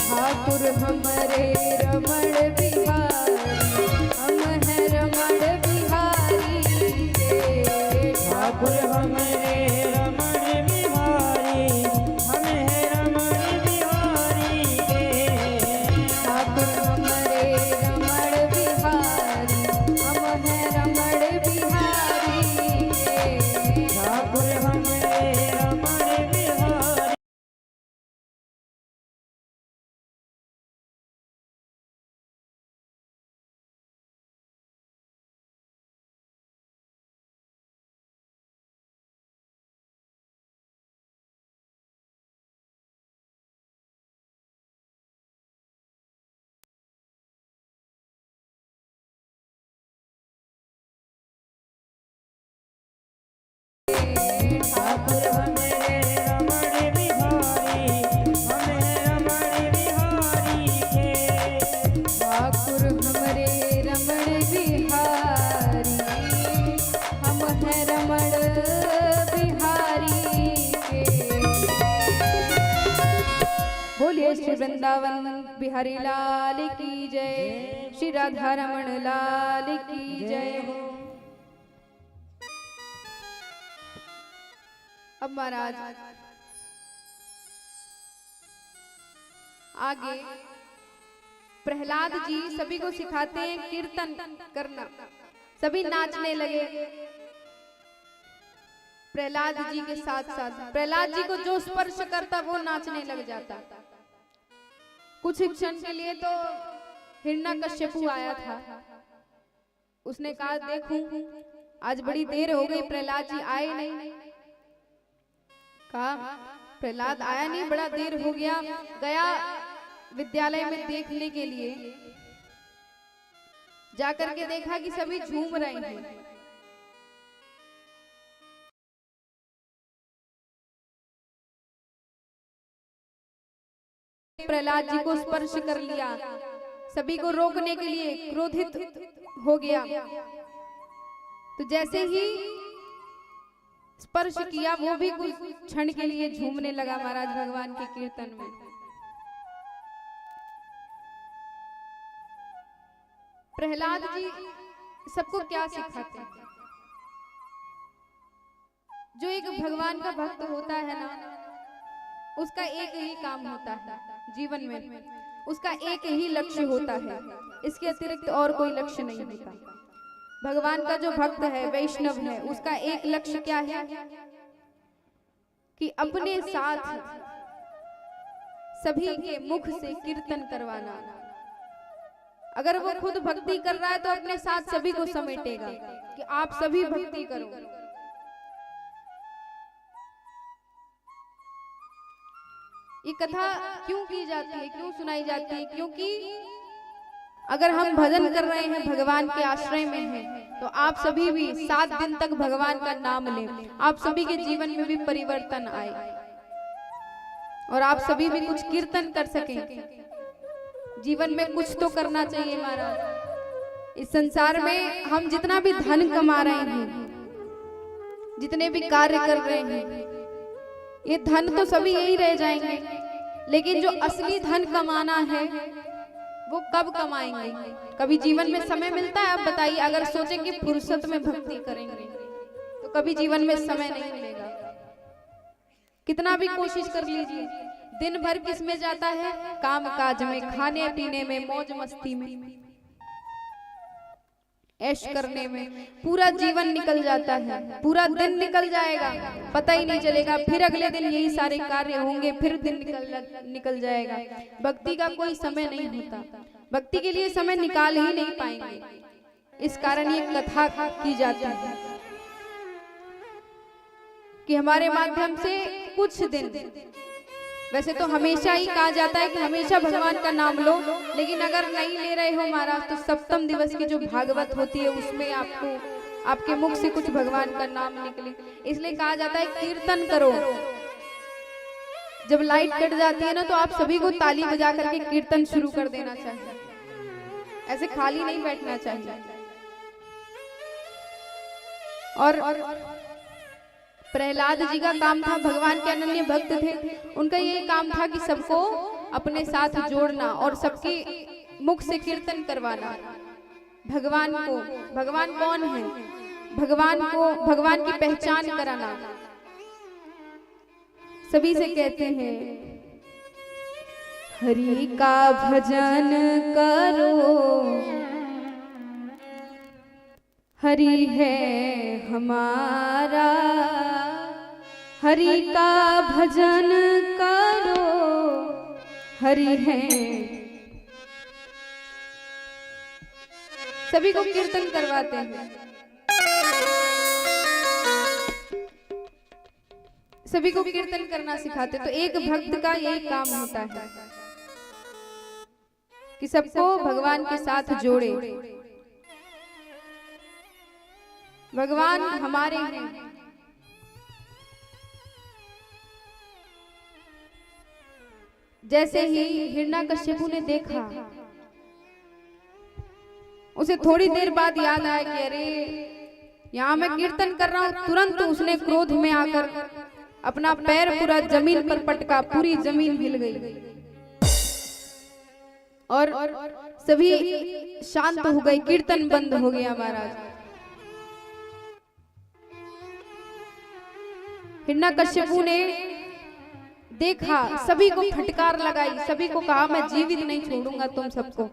Speaker 3: ठाकुर हमरे रमण बिहारी, हम हैं रमण बिहारी के।
Speaker 2: ठाकुर हमारे रमण बिहारी, हम हैं रमण बिहारी के
Speaker 3: ठाकुर हमरे रमण बिहारी, हम हैं रमण बिहारी के।
Speaker 2: ठाकुर हमारे ठाकुर हमरे रमण बिहारी, हम हैं रमण बिहारी के।
Speaker 3: ठाकुर हमरे रमण बिहारी, हम हैं रमण बिहारी के। बोलिए श्री वृंदावन बिहारी लाल की जय, श्री राधा रमण लाल की जय हो। अब महाराज आगे प्रहलाद जी सभी को सिखाते हैं कीर्तन करना। सभी नाचने लगे प्रहलाद जी के साथ साथ। प्रहलाद जी को जो स्पर्श करता वो नाचने लग जाता। कुछ क्षण के लिए तो हिरण्यकश्यपु आया था, उसने कहा देखूं आज बड़ी देर हो गई प्रहलाद जी आए नहीं। कहा प्रहलाद आया नहीं, बड़ा देर हो गया। गया विद्यालय में देखने के लिए, जाकर के देखा कि सभी झूम रहे हैं। प्रहलाद जी को स्पर्श कर लिया, सभी को रोकने के लिए क्रोधित हो गया। तो जैसे ही स्पर्श किया वो भी कुछ क्षण के लिए झूमने लगा महाराज भगवान के कीर्तन में। प्रहलाद जी सबको क्या सिखाते हैं? जो एक भगवान का भक्त होता है ना, उसका एक ही काम होता है जीवन में, उसका एक ही लक्ष्य होता है, इसके अतिरिक्त और कोई लक्ष्य नहीं होता। भगवान का जो भक्त है, वैष्णव है, उसका एक लक्ष्य क्या है कि अपने साथ सभी के मुख से कीर्तन करवाना। अगर वो खुद भक्ति कर रहा है तो अपने साथ सभी को समेटेगा कि आप सभी भक्ति करो। ये कथा क्यों की जाती है, क्यों सुनाई जाती है? क्योंकि अगर हम भजन कर रहे हैं, भगवान के आश्रय में हैं, तो आप सभी भी 7 दिन तक भगवान का नाम लें, आप सभी के जीवन में भी परिवर्तन आए और आप सभी भी कुछ कीर्तन कर सकें। जीवन में कुछ तो करना चाहिए महाराज। इस संसार में हम जितना भी धन कमा रहे हैं, जितने भी कार्य कर रहे हैं, ये धन तो सभी यही रह जाएंगे, लेकिन जो असली धन कमाना है वो कब कमाएंगे? कभी जीवन में समय मिलता है? आप बताइए, अगर सोचें कि फुर्सत में भक्ति करेंगे तो कभी जीवन में समय नहीं मिलेगा। कितना भी कोशिश कर लीजिए, दिन भर किस में जाता है? काम काज में, खाने पीने में, मौज मस्ती में, ऐश करने में पूरा जीवन निकल जाता है। पूरा दिन निकल जाएगा, पता ही नहीं चलेगा। फिर अगले दिन यही सारे कार्य होंगे, फिर दिन निकल जाएगा। भक्ति का कोई समय नहीं होता, भक्ति के लिए समय निकाल ही नहीं पाएंगे। इस कारण ये कथा की जाती है कि हमारे माध्यम से कुछ दिन, वैसे तो हमेशा ही कहा जाता है कि हमेशा भगवान का नाम लो, लेकिन अगर नहीं ले रहे हो महाराज तो सप्तम दिवस की जो भागवत होती है उसमें आपको आपके मुख से कुछ भगवान का नाम निकले, इसलिए कहा जाता है कीर्तन करो। जब लाइट कट जाती है ना तो आप सभी को ताली बजा करके कीर्तन शुरू कर देना चाहिए, ऐसे खाली नहीं बैठना चाहिए। और प्रहलाद जी का काम था, भगवान के अनन्य भक्त थे, उनका ये काम था कि सबको अपने साथ जोड़ना और सबके मुख से कीर्तन करवाना। भगवान को, भगवान कौन है, भगवान को, भगवान की पहचान कराना। सभी से कहते हैं हरि का भजन करो, हरि है हमारा, हरि का भजन करो, हरि है। सभी को कीर्तन करवाते हैं, सभी को कीर्तन करना सिखाते। तो एक भक्त का यही काम होता है कि सबको भगवान के साथ जोड़े। भगवान हमारे हैं, जैसे ही हिरण्यकश्यपु ने देखा, उसे थोड़ी देर बाद याद आया कि अरे यहाँ मैं कीर्तन कर रहा हूँ। तुरंत उसने क्रोध में आकर अपना पैर पूरा जमीन पर पटका, पूरी जमीन हिल गई और सभी शांत हो गए, कीर्तन बंद हो गया। महाराज हिरण्यकश्यपु ने देखा, सभी को फटकार लगाई, सभी को कहा मैं जीवित नहीं छोड़ूंगा तुम सबको।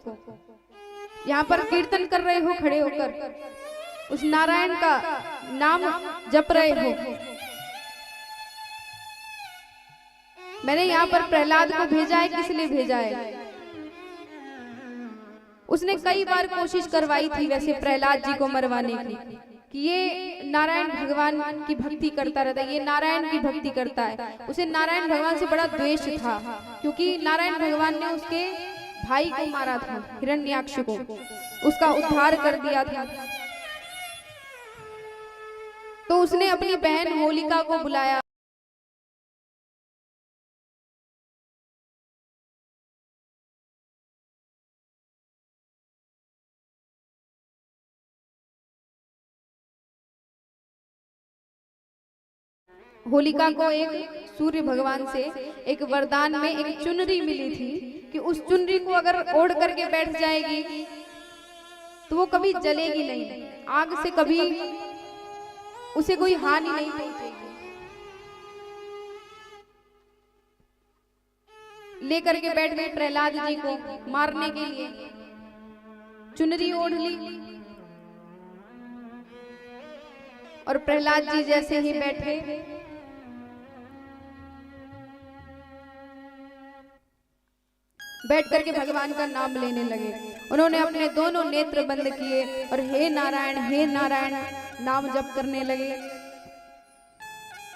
Speaker 3: यहाँ पर कीर्तन कर रहे हो खड़े होकर, उस नारायण का नाम जप रहे हो। मैंने यहाँ पर प्रहलाद को भेजा है, किस लिए भेजा है? उसने कई बार कोशिश करवाई थी वैसे प्रहलाद जी को मरवाने की, कि ये नारायण भगवान की भक्ति करता रहता है, ये नारायण की भक्ति करता है। उसे नारायण भगवान से बड़ा द्वेष था, क्योंकि नारायण भगवान ने उसके भाई को मारा था, हिरण्याक्ष को, उसका उद्धार कर दिया था। तो उसने अपनी बहन होलिका को बुलाया। होलिका को एक सूर्य भगवान से एक वरदान में एक चुनरी मिली थी कि उस चुनरी को अगर ओढ़ करके बैठ जाएगी तो वो कभी जलेगी नहीं, आग से कभी उसे कोई हानि नहीं पहुंचेगी। लेकर के बैठ गए प्रहलाद जी को मारने के लिए, चुनरी ओढ़ ली और प्रहलाद जी जैसे ही बैठे बैठ करके भगवान का नाम लेने लगे। उन्होंने अपने दोनों नेत्र बंद किए और हे नारायण नाम जप करने लगे।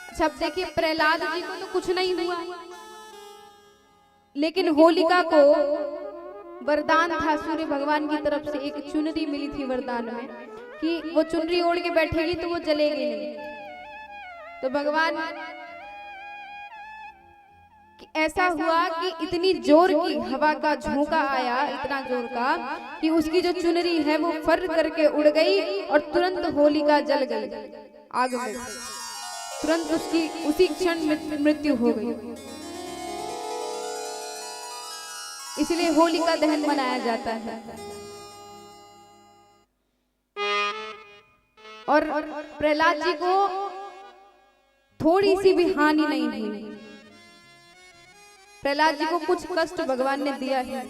Speaker 3: अच्छा देखिए, प्रहलाद जी को तो कुछ नहीं हुआ, लेकिन होलिका को वरदान था सूर्य भगवान की तरफ से, एक चुनरी मिली थी वरदान में कि वो चुनरी ओढ़ के बैठेगी तो वो जलेगी नहीं। तो भगवान ऐसा हुआ कि इतनी जोर की हवा का झोंका आया, इतना जोर का कि उसकी जो चुनरी है वो फर करके उड़ गई और तुरंत होलिका जल गई आग में। तुरंत उसकी उसी क्षण मृत्यु हो गई। इसलिए होलिका दहन मनाया जाता है। और प्रहलाद जी को थोड़ी सी भी हानि नहीं हुई। प्रहलाद जी को कुछ कष्ट भगवान ने दिया है।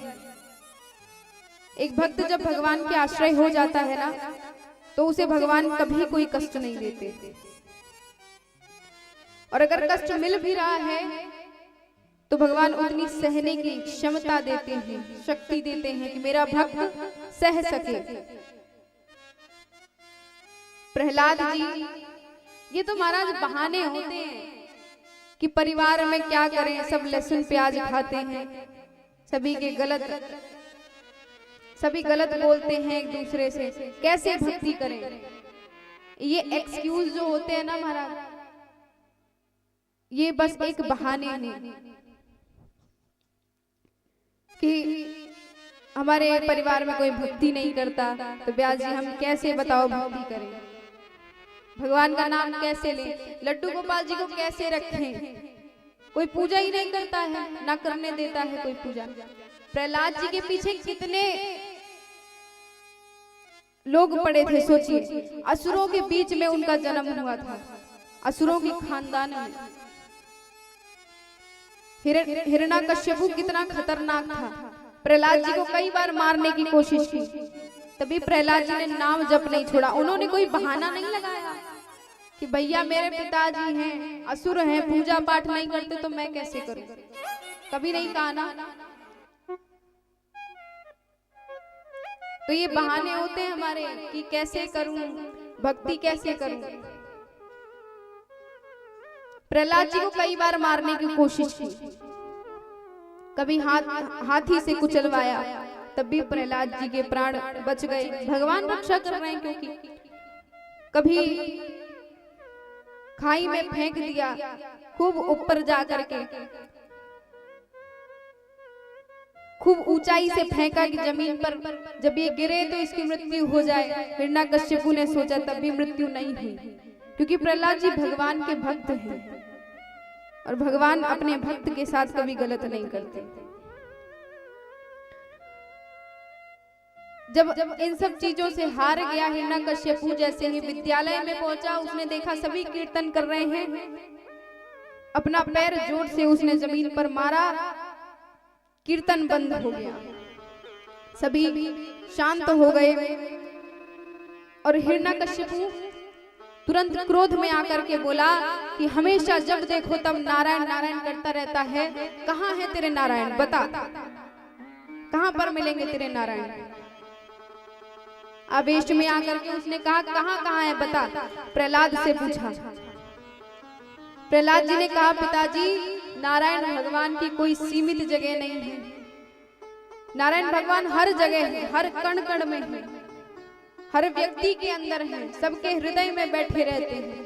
Speaker 3: एक भक्त जब भगवान के आश्रय हो जाता है ना, तो उसे भगवान कभी कोई कष्ट नहीं देते। और अगर कष्ट मिल भी रहा है तो भगवान उतनी सहने की क्षमता देते हैं, शक्ति देते हैं कि मेरा भक्त सह सके। प्रहलाद जी, ये तो महाराज बहाने होते हैं कि परिवार में क्या करें, सब लहसुन प्याज खाते हैं, सभी गलत बोलते हैं एक दूसरे से, कैसे भक्ति करें। ये एक्सक्यूज जो होते हैं ना महाराज, ये बस एक बहाने हैं कि हमारे परिवार में कोई भक्ति नहीं करता, तो ब्यास जी हम कैसे बताओ भक्ति करें, भगवान का नाम कैसे लें, लड्डू गोपाल जी को कैसे रखें। कोई पूजा ही नहीं करता है, ना करने देता है कोई पूजा। प्रहलाद जी के पीछे कितने लोग पड़े थे, सोचिए। असुरों के बीच में उनका जन्म हुआ था, असुरों की खानदान में। हिरण्यकश्यपु कितना खतरनाक था, प्रहलाद जी को कई बार मारने की कोशिश की, तभी प्रहलाद जी ने नाम जप नहीं छोड़ा। उन्होंने कोई बहाना नहीं लगाया कि भैया मेरे पिताजी हैं, असुर हैं, पूजा पाठ नहीं करते तो मैं कैसे करूं, कभी नहीं कहा ना। तो ये बहाने होते हैं हमारे कि कैसे करूं, भक्ति कैसे करूं। प्रहलाद जी को कई बार मारने की कोशिश की, कभी हाथी से कुचलवाया, तब भी प्रहलाद जी के प्राण बच गए। भगवान रक्षा कर रहे हैं, क्योंकि कभी खाई में फेंक दिया खूब ऊपर जा करके, खूब ऊंचाई से फेंका कि जमीन पर जब ये गिरे तो इसकी मृत्यु हो जाए। हिरण्यकश्यपु ने सोचा तब भी मृत्यु नहीं हुई, क्योंकि प्रहलाद जी भगवान के भक्त हैं और भगवान अपने भक्त के साथ कभी गलत नहीं करते। जब इन सब चीजों से हार गया हिरण्यकश्यपु, जैसे ही विद्यालय में पहुंचा उसने देखा सभी कीर्तन कर रहे हैं। अपना पैर जोर से उसने जमीन पर मारा, कीर्तन बंद हो गया, सभी शांत हो गए। और हिरण्यकश्यपु तुरंत क्रोध में आकर के बोला कि हमेशा जब देखो तब नारायण नारायण करता रहता है, कहाँ है तेरे नारायण, बता कहाँ पर मिलेंगे तेरे नारायण। आवेश में आकर के उसने कहा कहाँ कहाँ है बता। प्रहलाद से पूछा। प्रहलाद जी ने कहा पिताजी नारायण भगवान की कोई सीमित जगह नहीं है, नारायण भगवान हर जगह है, हर कण कण में है, हर व्यक्ति के अंदर है, सबके हृदय में बैठे रहते हैं।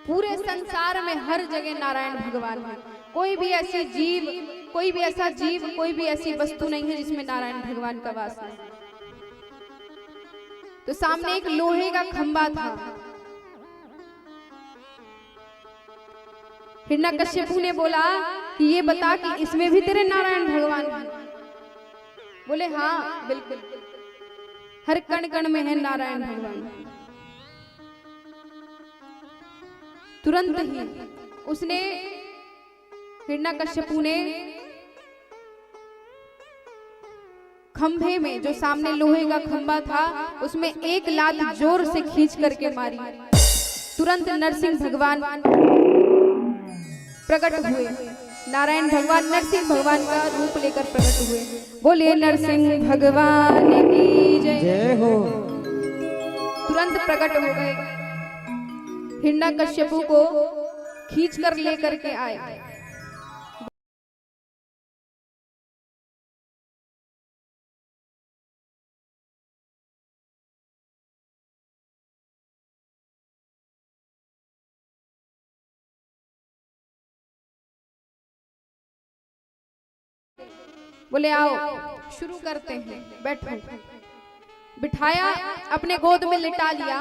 Speaker 3: पूरे संसार में हर जगह नारायण भगवान है। कोई भी ऐसी जीव, कोई भी ऐसा जीव, कोई भी ऐसी वस्तु नहीं है जिसमें नारायण भगवान का वास नहीं। तो सामने एक लोहे का खंबा था। हिरण्यकश्यपु ने बोला कि ये बता कि इसमें भी तेरे नारायण भगवान हैं। बोले हाँ बिल्कुल, हर कण कण में है नारायण भगवान। तुरंत ही उसने हिरण्यकश्यपु ने खंभे में, जो सामने लोहे का खंभा था, उसमें एक लात जोर से खींच करके मारी। तुरंत नरसिंह भगवान प्रकट हुए। नारायण भगवान नरसिंह भगवान का रूप लेकर प्रकट हुए। बोले नरसिंह भगवान की जय हो। तुरंत प्रकट हो गए, हिरण्यकश्यपु को खींच कर लेकर के आए। बोले आओ शुरू करते हैं, बैठो। बिठाया, अपने गोद में लिटा लिया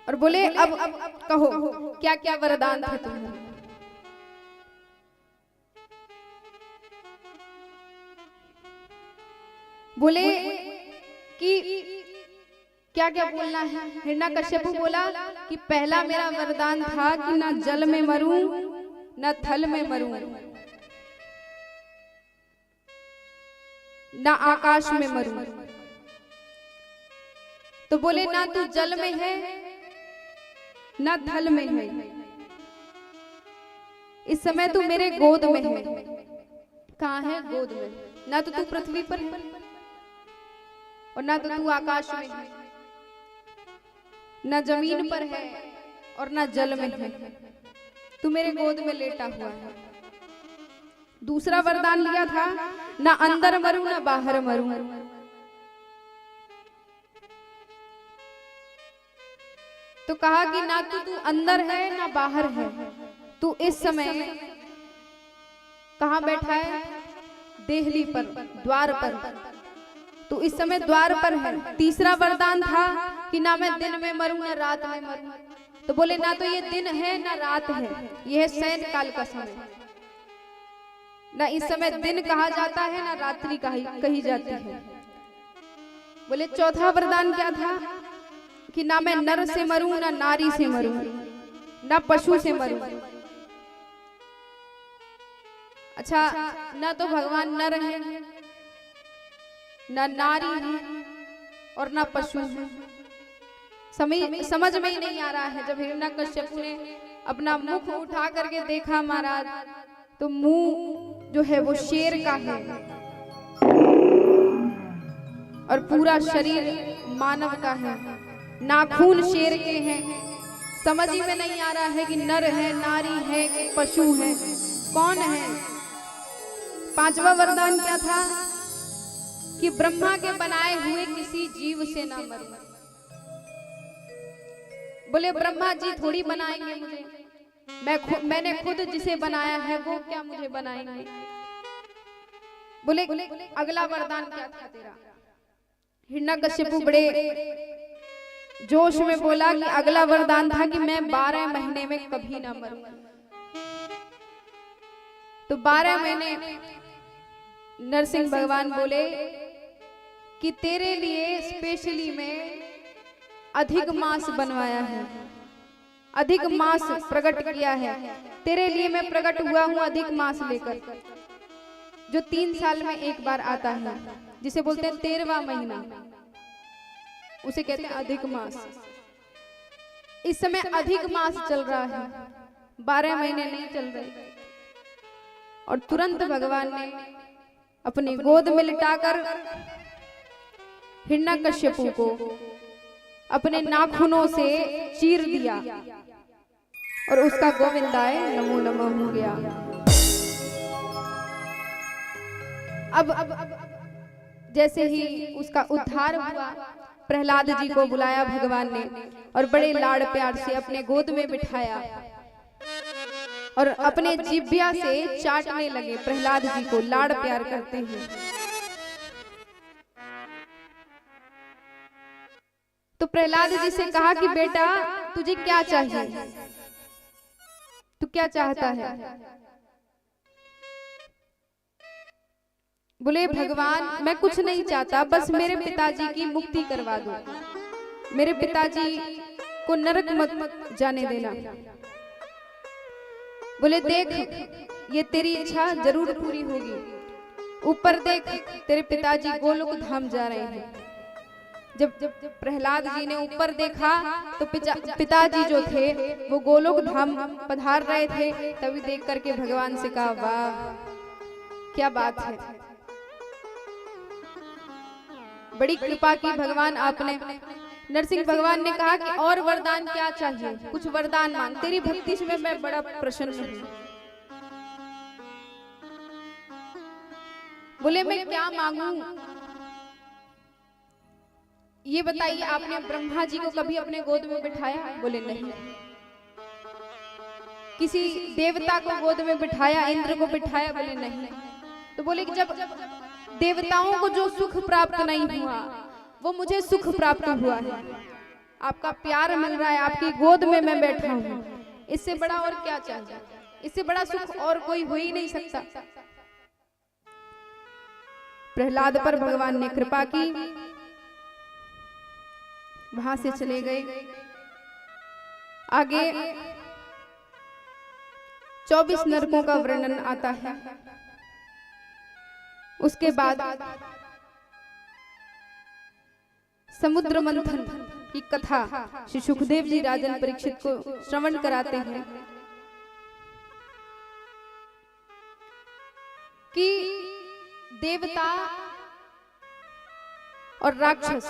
Speaker 3: और बोले अब कहो क्या क्या वरदान थे तुम्हें। बोले कि क्या क्या बोलना है। हिरण्यकश्यपु बोला कि पहला मेरा वरदान था कि ना जल में मरूं ना थल में मरूं ना आकाश में मरूं। तो बोले ना तू जल में है ना थल में है, इस समय तू मेरे गोद में है। कहाँ है? गोद में। ना तो तू पृथ्वी पर है और ना तो तू आकाश में है, ना जमीन पर है और ना जल में है, तू मेरे गोद में लेटा हुआ है। दूसरा वरदान लिया था ना अंदर मरूं ना बाहर मरूं। तो कहा कि ना तू अंदर है ना बाहर है, तू इस समय कहां बैठा है? देहली पर, द्वार पर। तू इस समय द्वार पर है। तीसरा वरदान था कि ना मैं दिन में मरूं ना रात में मरूं। तो बोले ना तो ये दिन है ना रात है, यह है शयन काल का समय। ना इस समय दिन कहा जाता है ना रात्रि कही जाती है। बोले चौथा वरदान क्या था कि ना मैं नर से मरूं ना नारी से मरूं ना पशु से मरूं। अच्छा, ना तो भगवान नर है ना नारी है और ना पशु है। समझ में ही नहीं आ रहा है। जब हिरण्यकश्यपु ने अपना मुख उठा करके देखा महाराज, तो मुंह जो है वो शेर का है और पूरा शरीर मानव का है, नाखून शेर के हैं। समझ ही में नहीं आ रहा है कि नर है, नारी है कि पशु है, कौन है। पांचवा वरदान क्या था कि ब्रह्मा के बनाए हुए किसी जीव से ना मरूं। बोले ब्रह्मा जी थोड़ी बनाएंगे मुझे, मैंने खुद जिसे बनाया है वो क्या मुझे बनाएंगे। बोले अगला वरदान क्या था तेरा। हिरण्यकशिपु बड़े जोश में बोला कि अगला वरदान था कि मैं 12 महीने में कभी ना मरूं। तो 12 महीने नरसिंह भगवान बोले कि तेरे लिए स्पेशली मैं अधिक मास बनवाया है, अधिक मास प्रकट किया है। तेरे लिए मैं प्रकट हुआ हूं अधिक मास लेकर, जो 3 साल में एक बार आता है, जिसे बोलते हैं 13वां महीना, उसे कहते हैं अधिक मास। इस समय अधिक मास चल रहा है, 12 महीने नहीं चल रहे। और तुरंत भगवान ने अपनी गोद में लिटाकर हिरण्यकश्यपु को अपने नाखूनों से चीर दिया और उसका गोविंदाय नमो नमः हो गया। अब जैसे ही उसका उद्धार हुआ, प्रहलाद जी को बुलाया भगवान ने और बड़े लाड़ प्यार से अपने गोद में बिठाया और अपने जिह्वा से चाटने लगे। प्रहलाद जी को लाड़ प्यार करते हैं। तो प्रहलाद जी से कहा कि बेटा तुझे क्या चाहिए, तू क्या चाहता है। बोले भगवान मैं कुछ नहीं चाहता, बस मेरे पिताजी की मुक्ति करवा दो, मेरे पिताजी को नरक मत जाने देना। बोले देख ये तेरी इच्छा जरूर पूरी होगी। ऊपर देख तेरे पिताजी गोलोक धाम जा रहे हैं। जब प्रहलाद जी ने ऊपर देखा तो पिताजी जो थे वो गोलोक धाम पधार रहे थे। तभी देख करके भगवान से कहा वाह क्या बात है, बड़ी कृपा की भगवान आपने। नरसिंह भगवान ने कहा कि और वरदान क्या चाहिए, कुछ वरदान मांग, तेरी भक्ति से मैं बड़ा प्रसन्न हूं। बोले मैं क्या मांगू ये बताइए। आपने ब्रह्मा जी को कभी अपने गोद में बिठाया? बोले नहीं। किसी देवता को गोद में बिठाया, इंद्र को बिठाया? बोले नहीं। तो बोले कि जब देवताओं को जो सुख प्राप्त नहीं हुआ वो मुझे सुख प्राप्त हुआ है। आपका प्यार मिल रहा है, आपकी गोद में मैं बैठा हूं, इससे बड़ा और क्या चाहिए, इससे बड़ा सुख और कोई हो ही नहीं सकता। प्रहलाद पर भगवान ने कृपा की, वहां से चले गए। आगे 24 नरकों का वर्णन आता है। उसके बाद समुद्र मंथन की कथा श्री सुखदेव जी राजन परीक्षित को श्रवण कराते हैं कि देवता और राक्षस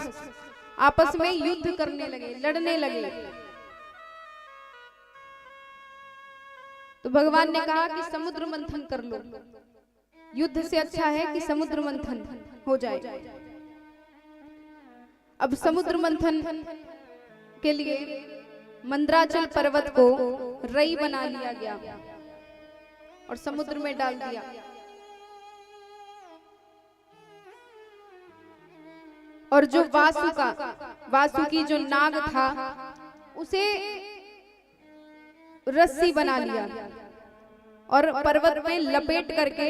Speaker 3: आपस में युद्ध करने लगे, लड़ने लगे। तो भगवान ने कहा कि समुद्र मंथन कर लो, युद्ध से अच्छा है कि समुद्र मंथन हो जाए। अब समुद्र मंथन के लिए मंदराचल पर्वत को रई बना लिया गया और समुद्र में डाल दिया। और जो वासुकी जो नाग था उसे रस्सी बना लिया और पर्वत में लपेट करके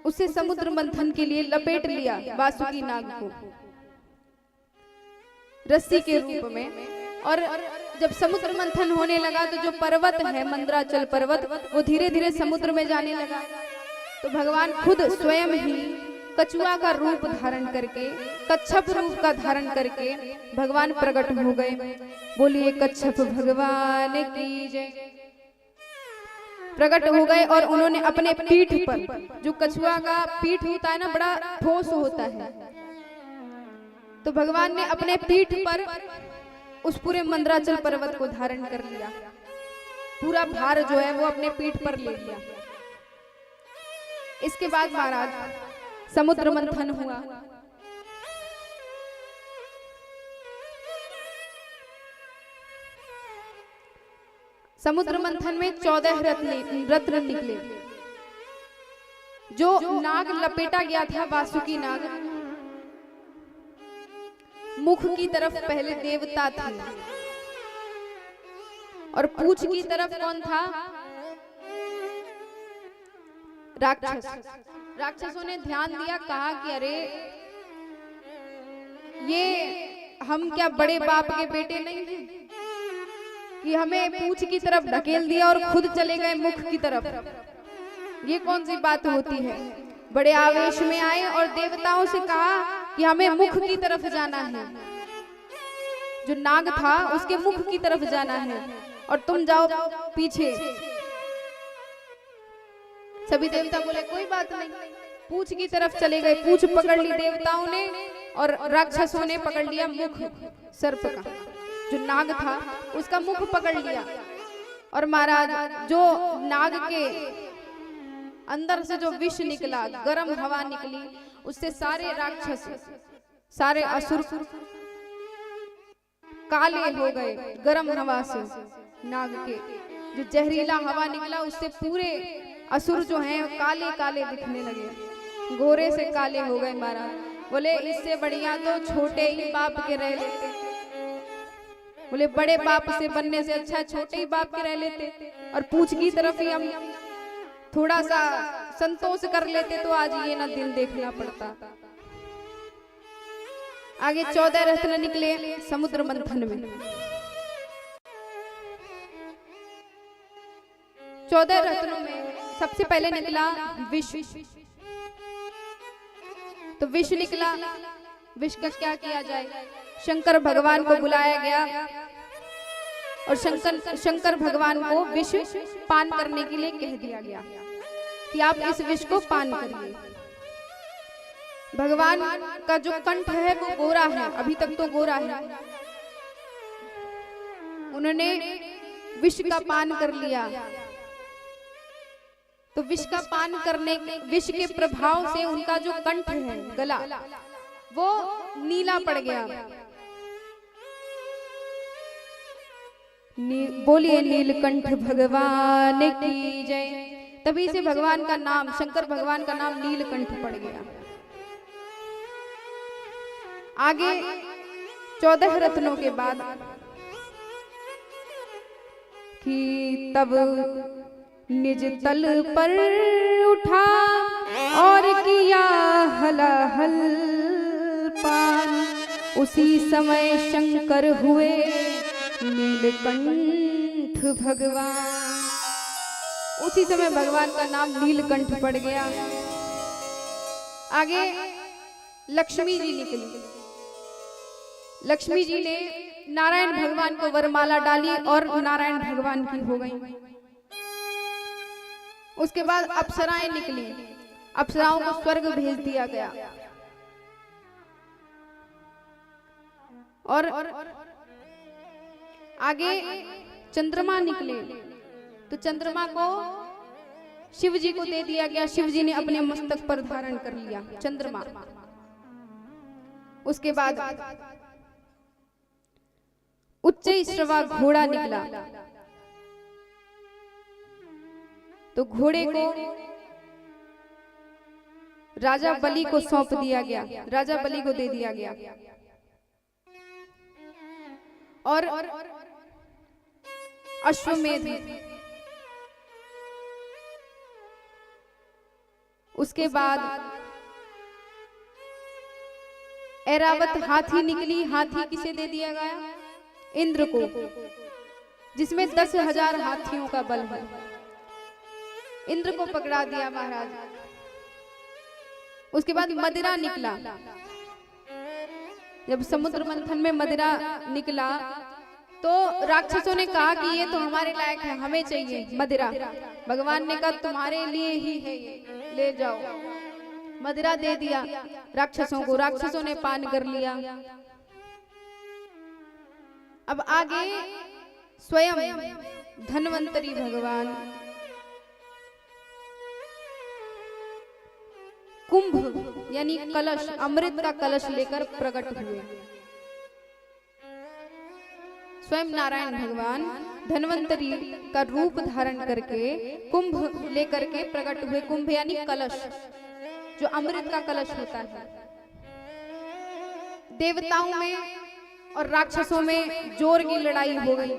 Speaker 3: उसे समुद्र मंथन के लिए लपेट लिया। वासुकी नाग को रस्सी के रूप में। और जब समुद्र मंथन होने लगा तो जो पर्वत है मंदराचल पर्वत वो धीरे धीरे समुद्र में जाने लगा। तो भगवान खुद स्वयं ही कछुआ का रूप धारण करके, कच्छप रूप का धारण करके भगवान प्रकट हो गए। बोलिए कच्छप भगवान की जय। प्रकट हो गए और उन्होंने अपने पीठ पर, जो कछुआ का पीठ होता है ना बड़ा ठोस होता है, तो भगवान ने अपने पीठ पर उस पूरे मंदराचल पर्वत को धारण कर लिया। पूरा भार जो है वो अपने पीठ पर ले लिया। इसके बाद महाराज समुद्र मंथन हुआ। समुद्र मंथन में 14 रत्न निकले। जो नाग लपेटा गया था, वासुकी नाग, मुख की तरफ पहले देवता थे और पूंछ की तरफ कौन था? राक्षस। राक्षसों ने ध्यान दिया, कहा कि अरे ये हम क्या बड़े बाप के बेटे नहीं हैं कि हमें पूंछ की तरफ ढकेल दिया और खुद चले गए मुख की तरफ? ये कौन सी बात होती है? बड़े आवेश में आए और देवताओं से कहा कि हमें मुख की तरफ जाना है। जो नाग था उसके मुख की तरफ जाना है और तुम जाओ पीछे। सभी देवता बोले कोई बात नहीं, पूंछ की तरफ चले गए। पूंछ पकड़ ली देवताओं ने और राक्षसों ने पकड़ लिया मुख सर्प का। जो नाग था उसका मुख पकड़ लिया और महाराज जो नाग के अंदर से जो विष निकला, गर्म हवा निकली, उससे सारे राक्षस, सारे असुर काले हो गए। गर्म हवा से नाग के जो जहरीला हवा निकला उससे पूरे असुर जो हैं काले काले दिखने लगे, गोरे से काले हो गए। महाराज बोले इससे बढ़िया तो छोटे ही बाप के रह लेते। बोले बड़े बाप से बनने से अच्छा छोटे ही बाप के रह लेते और पूंछ की तरफ ही हम थोड़ा सा संतोष कर लेते तो आज ये ना दिन देखना पड़ता। आगे 14 रत्न निकले समुद्र मंथन में। 14 रत्नों में सबसे पहले निकला विष। तो विष निकला, विष का क्या किया जाए? शंकर भगवान को बुलाया गया और शंकर भगवान को विष पान करने के लिए कह दिया गया कि आप इस विष को पान करिए। भगवान का जो कंठ है वो गोरा है, अभी तक तो गोरा है। उन्होंने विष का पान कर लिया। तो विष का पान करने के विष के प्रभाव से उनका जो कंठ है, गला, वो नीला पड़ गया। बोलिए नीलकंठ भगवान की जय। तभी से भगवान का नाम, शंकर भगवान का नाम नीलकंठ पड़ गया। आगे 14 रत्नों के बाद कि तब निज तल पर उठा और किया हलाहल पान। उसी समय शंकर हुए नीलकंठ भगवान। उसी समय भगवान का नाम नीलकंठ पड़ गया। आगे लक्ष्मी जी निकली। लक्ष्मी जी ने नारायण भगवान को वरमाला डाली और नारायण भगवान की हो गई। उसके बाद अप्सराएं निकली। अप्सराओं को स्वर्ग भेज दिया गया और आगे चंद्रमा निकले। तो चंद्रमा को शिव जी को दे दिया गया। शिव जी ने अपने मस्तक पर धारण कर लिया चंद्रमा। उसके बाद उच्च श्रवा घोड़ा निकला। तो घोड़े को राजा बलि को सौंप दिया गया, राजा बलि को दे दिया गया। और अश्वमेध, उसके बाद ऐरावत हाथी निकली। हाथी किसे दे दिया गया? इंद्र को, जिसमें 10,000 हाथियों का बल है। इंद्र को पकड़ा दिया महाराज। उसके बाद मदिरा निकला। जब समुद्र मंथन में मदिरा निकला तो राक्षसों ने कहा कि ये तो हमारे लायक है, हमें चाहिए मदिरा। भगवान ने कहा तुम्हारे लिए ही है, ये ले जाओ। मदिरा दे दिया राक्षसों को। राक्षसों ने पान कर लिया। अब आगे स्वयं धन्वंतरी भगवान कुंभ यानी कलश, अमृत का कलश लेकर प्रकट हुए। स्वयं नारायण भगवान धन्वंतरी का रूप धारण करके कुंभ लेकर के प्रकट हुए। कुंभ यानी कलश, जो अमृत का कलश होता है। देवताओं में और राक्षसों में जोर की लड़ाई हो गई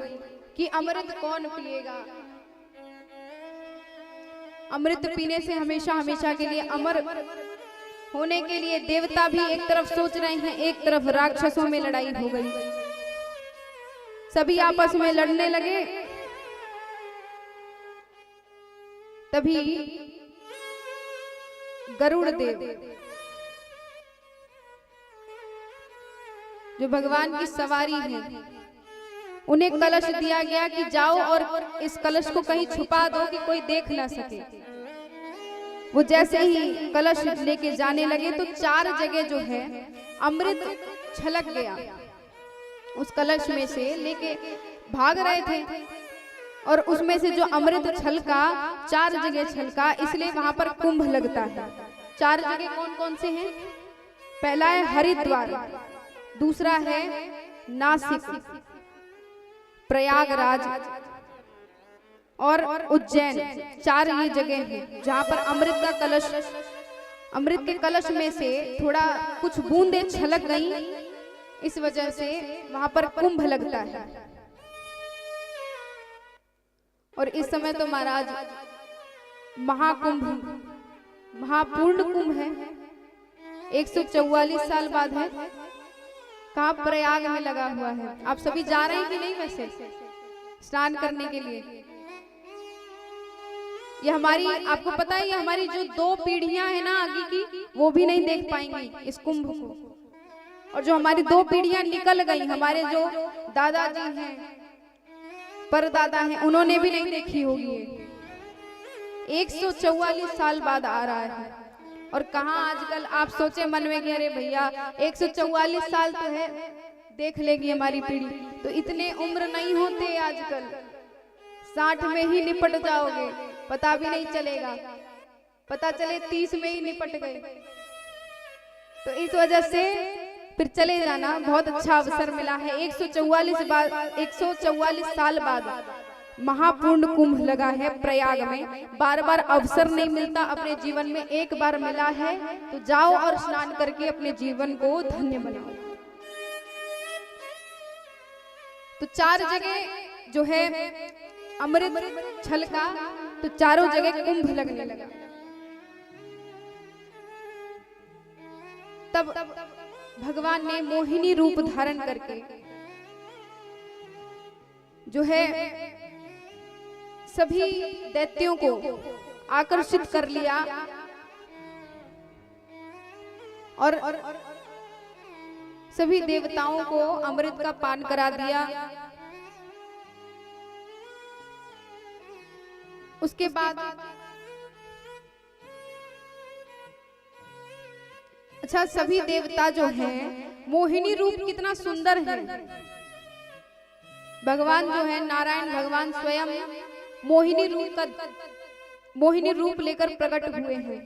Speaker 3: कि अमृत कौन पिएगा। अमृत पीने से हमेशा हमेशा के लिए अमर होने के लिए देवता भी एक तरफ सोच रहे हैं, एक तरफ राक्षसों में लड़ाई हो गई। सभी आपस में लड़ने लगे। तभी गरुड़ देव, जो भगवान की सवारी है, उन्हें कलश दिया गया कि जाओ और इस कलश को कहीं छुपा दो कि कोई देख ना सके। वो जैसे ही कलश लेके जाने लगे तो 4 जगह जो है अमृत छलक गया। उस कलश में से लेके भाग रहे थे और उसमें से जो अमृत छलका 4 जगह छलका, इसलिए वहां पर कुंभ लगता है। 4 जगह कौन कौन से हैं? पहला है हरिद्वार, दूसरा है नासिक, प्रयागराज और उज्जैन। 4 ये जगह हैं जहां पर अमृत के कलश में से थोड़ा कुछ बूंदें छलक गई, इस वजह से वहां पर कुंभ लगता है। और इस समय तो महाराज महाकुंभ, महापूर्ण कुंभ है, 144 साल बाद है। कहाँ? प्रयाग में लगा हुआ है। आप सभी जा रहे हैं कि नहीं वैसे स्नान करने के लिए? ये हमारी, आपको पता है, ये हमारी जो 2 पीढ़ियां हैं ना आगे की, वो भी नहीं देख पाएंगी इस कुंभ को। और जो हमारी 2 पीढ़ियां निकल गई, हमारे जो दादाजी हैं, परदादा हैं, उन्होंने भी नहीं देखी होगी। 144 साल बाद आ रहा है। और कहाँ आजकल आप सोचे मन में कि अरे भैया 144 साल तो है, देख लेगी हमारी पीढ़ी। तो इतने उम्र नहीं होते आजकल, 60 में ही निपट जाओगे, पता भी नहीं चलेगा। पता चले 30 में ही निपट गए। तो इस वजह से फिर चले जाना, बहुत अच्छा अवसर मिला है। 144 साल बाद महापूर्ण कुंभ लगा है प्रयाग में। बार बार अवसर नहीं मिलता, अपने जीवन में एक बार मिला है, तो जाओ और स्नान करके अपने जीवन को धन्य बनाओ। तो 4 जगह जो है अमृत छलका, तो चारों जगह कुंभ लगने लगा। तब भगवान ने मोहिनी रूप धारण करके जो है सभी दैत्यों को आकर्षित कर लिया और सभी देवताओं को अमृत का पान करा दिया। उसके बाद अच्छा, सभी देवता जो हैं, मोहिनी रूप कितना सुंदर है। भगवान जो है नारायण भगवान स्वयं मोहिनी रूप लेकर प्रकट हुए हैं।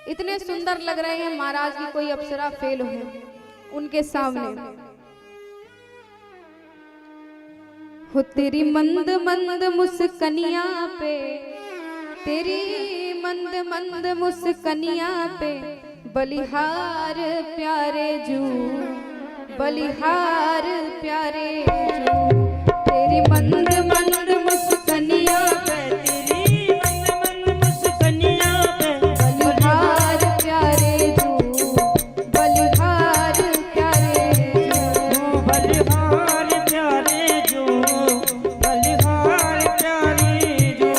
Speaker 3: इतने सुंदर लग रहे हैं महाराज की कोई अप्सरा फेल हो उनके सामने। हो तेरी मंद मंद मुस्कनिया पे, तेरी मंद मंद मुस्कनिया पे, बलिहार प्यारे जू, बलिहार प्यारे जू। तेरी मंद मंद मुस्कनिया पे, तेरी मंद मंद मुस्कनिया पे, बलिहार प्यारे जू, बलिहार प्यारे जू, बलिहार प्यारे जू, बलिहार प्यारे जू।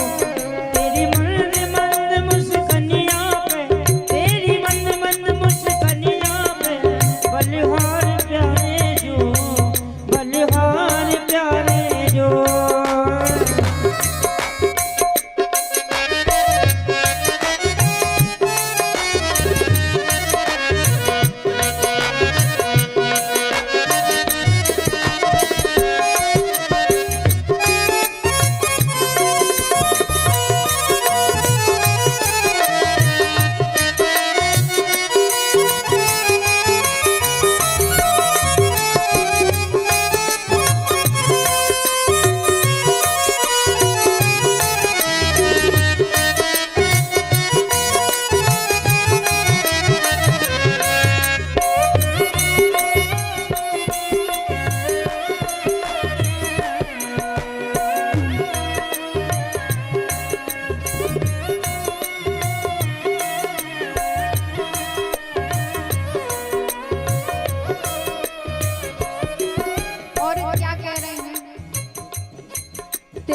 Speaker 3: तेरी मंद मंद मुस्कनिया पे, तेरी मंद मंद मुस्कनिया पे, बलिहार प्यारे जू, बलिहार प्यारे जू।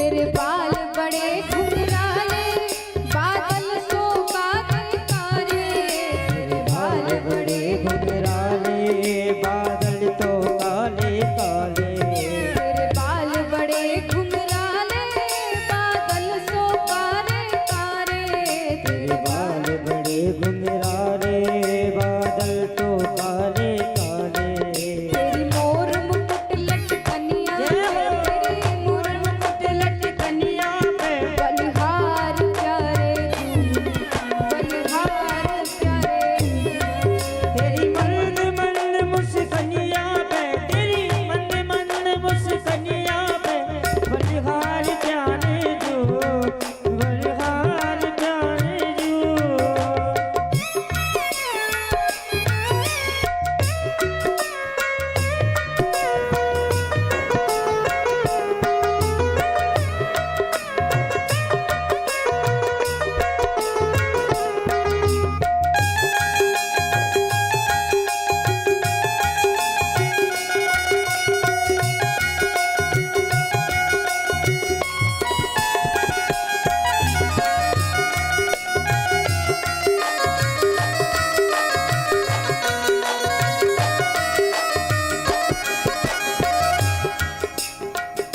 Speaker 3: तेरे बाल बड़े घुंघराले बादल सो काले काले तेरे बाल
Speaker 2: बड़े घुंघराले बादल तो काले काले
Speaker 3: तेरे बाल बड़े घुंघराले बादल सो काले काले
Speaker 2: तेरे बाल बड़े घुंघराले बादल तो काले काले
Speaker 3: तेरी मोर मुकुट लटकनिया तेरी मोर मुकुट लटकनिया
Speaker 2: पे
Speaker 3: बलिहार प्यारे बलिहार प्यारे
Speaker 2: तेरी मंद मंद मुस्कनिया पे तेरी मंद मंद मुस्कनिया पे बलिहार प्यारे जो बलिहार प्यारे जो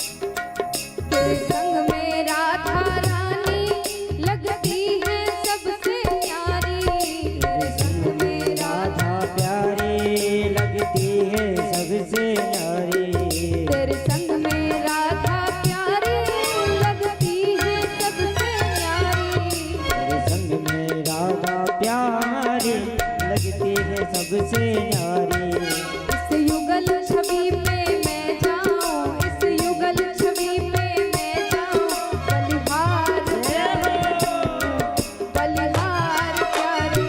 Speaker 3: तेरे संग में राधा रानी लगती है सबसे प्यारी तेरे संग में
Speaker 2: राधा प्यारी लगती है सबसे न्यारी
Speaker 3: तेरे संग में राधा प्यारी लगती है सबसे प्यारी
Speaker 2: तेरे संग में राधा प्यारी लगती है सबसे न्यारी
Speaker 3: इस युगल छवि पे मैं जाऊं इस युगल छवि पे मैं जाऊं बलिहार बलिहार प्यारे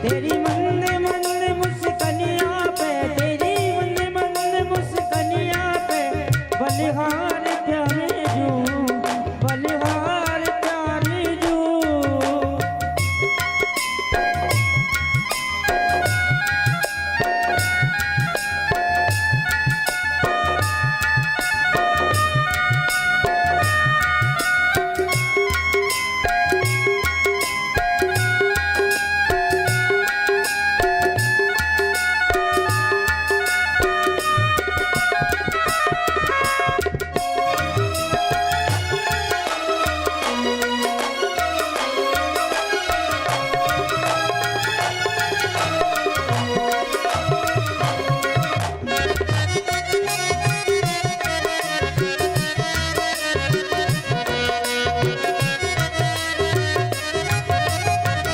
Speaker 2: तेरी मंद मंद मुस्कनिया पे तेरी मंद मंद मुस्कनिया पे बलिहार प्यारे जो बलिहार प्यारे जो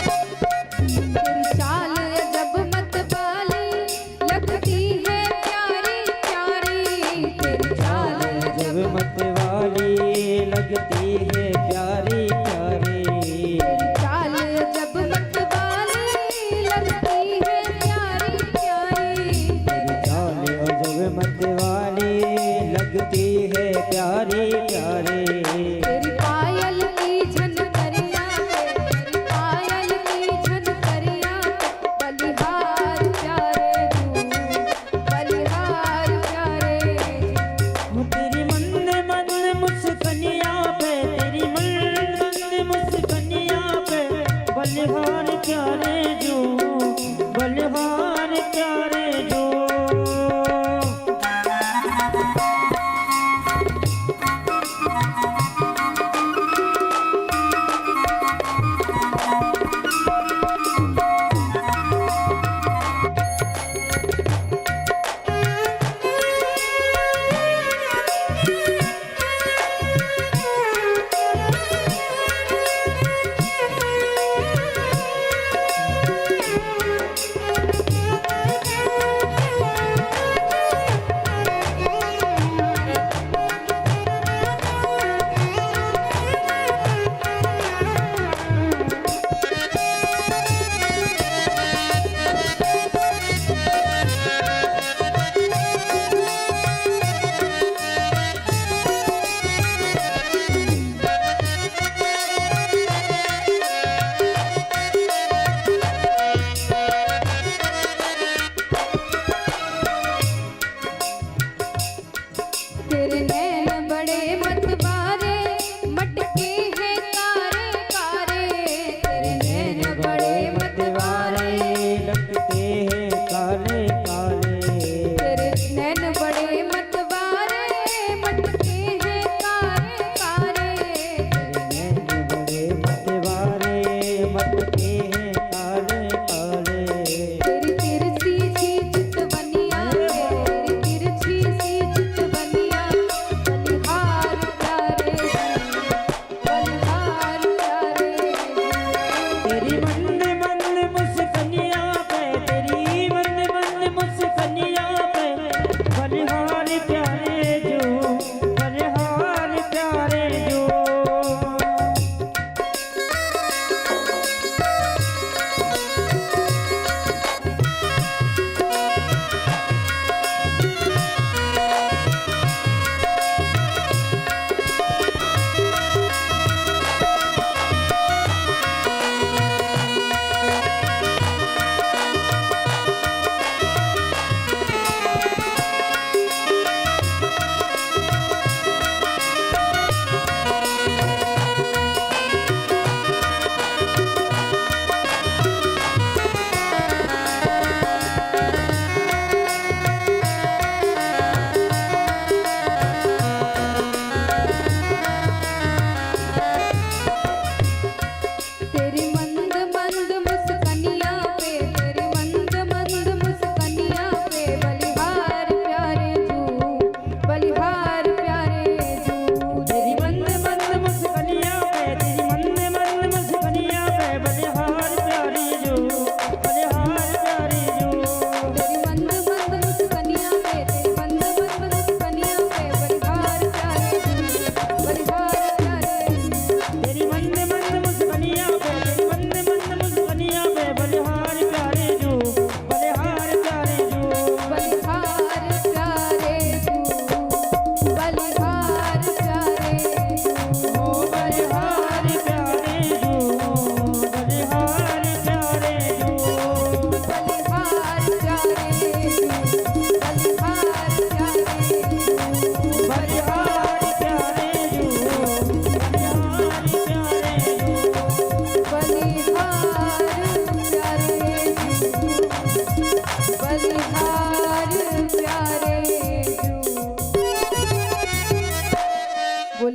Speaker 3: तेरी चाल जब मत वाली लगती है प्यारी प्यारी तेरी चाल
Speaker 2: जब मत वाली लगती है प्यारी प्यारी
Speaker 3: तेरी चाल जब मत वाली लगती है प्यारी प्यारी
Speaker 2: तेरी चाल जब मत वाली लगती है प्यारी प्यारी
Speaker 3: तेरी पायल की झनकरिया तेरी पायल की झनकरिया बलिहार प्यारे तू बलिहार प्यारे
Speaker 2: तेरी मंद मंद मुस्कनिया पे तेरी मंद मंद मुस्कनिया पे बलिहार प्यारे जो बलिहार प्यारे जो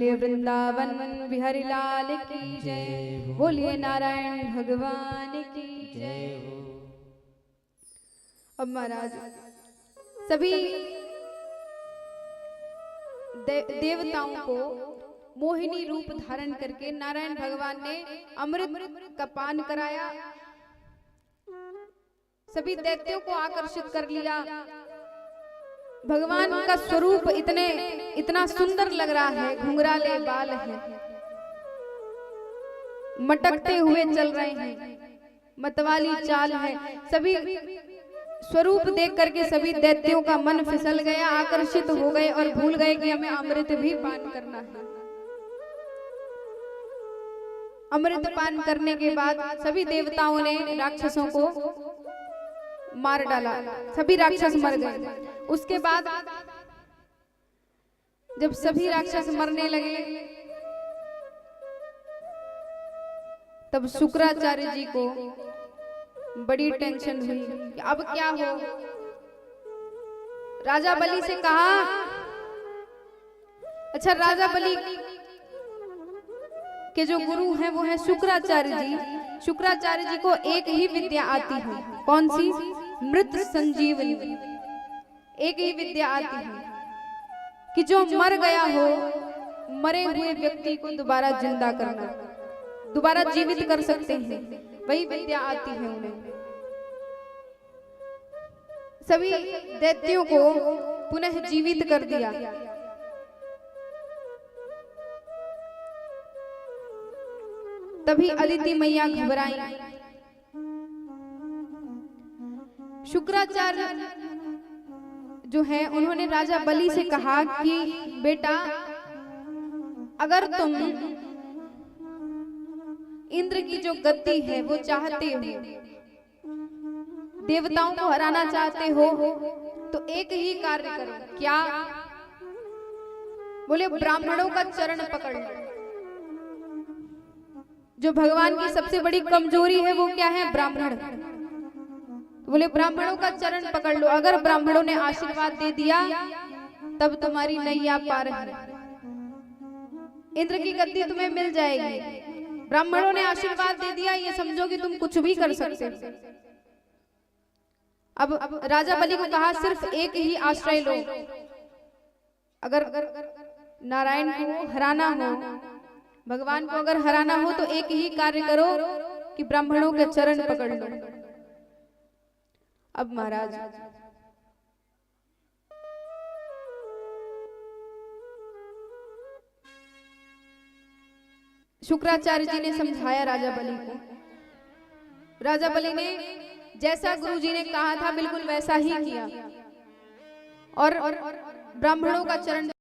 Speaker 3: बोलिए वृंदावन बिहारी लाल की जय, बोलिए नारायण भगवान की जय। अब महाराज सभी देवताओं को मोहिनी रूप धारण करके नारायण भगवान ने अमृत का पान कराया, सभी दैत्यों को आकर्षित कर लिया। भगवान का स्वरूप इतना सुंदर लग रहा है, घुंघराले बाल हैं, मटकते हुए चल रहे हैं, मतवाली चाल है। सभी स्वरूप देख करके सभी दैत्यों का मन फिसल गया, आकर्षित हो गए और भूल गए कि हमें अमृत भी पान करना है। अमृत पान करने के बाद सभी देवताओं ने राक्षसों को मार डाला, सभी राक्षस मर गए। उसके बाद जब सभी राक्षस मरने लगे तब शुक्राचार्य जी को बड़ी टेंशन हुई कि अब क्या हो। राजा बलि से कहा, अच्छा राजा बलि के जो गुरु हैं वो हैं शुक्राचार्य जी। शुक्राचार्य जी को एक ही विद्या आती है, कौन सी? मृत संजीवनी। एक ही विद्या आती है कि जो मर गया हो, मरे हुए व्यक्ति को दोबारा जिंदा करना, दोबारा जीवित कर सकते हैं, वही विद्या आती है उन्हें। सभी दैत्यों को पुनः जीवित कर दिया। तभी अदिति मैया घबराई। शुक्राचार्य जो है उन्होंने राजा बलि से कहा कि बेटा अगर तुम इंद्र की जो गद्दी है वो चाहते हो, देवताओं को हराना चाहते हो, तो एक ही कार्य करो। क्या? बोले ब्राह्मणों का चरण पकड़ लो। जो भगवान की सबसे बड़ी कमजोरी है वो क्या है? ब्राह्मण। बोले ब्राह्मणों का चरण पकड़ लो, अगर ब्राह्मणों ने आशीर्वाद दे दिया तब तुम्हारी नैया पार है, इंद्र की गद्दी तुम्हें मिल जाएगी। ब्राह्मणों ने आशीर्वाद दे दिया, ये समझो कि तुम कुछ भी कर सकते हो। अब राजा बलि को कहा सिर्फ एक ही आश्रय लो, अगर नारायण को हराना हो, भगवान को अगर हराना हो तो एक ही कार्य करो कि ब्राह्मणों के चरण पकड़ लो। अब महाराज शुक्राचार्य जी ने समझाया राजा बलि को। राजा बलि ने जैसा गुरु जी ने कहा था बिल्कुल वैसा ही किया और ब्राह्मणों का चरण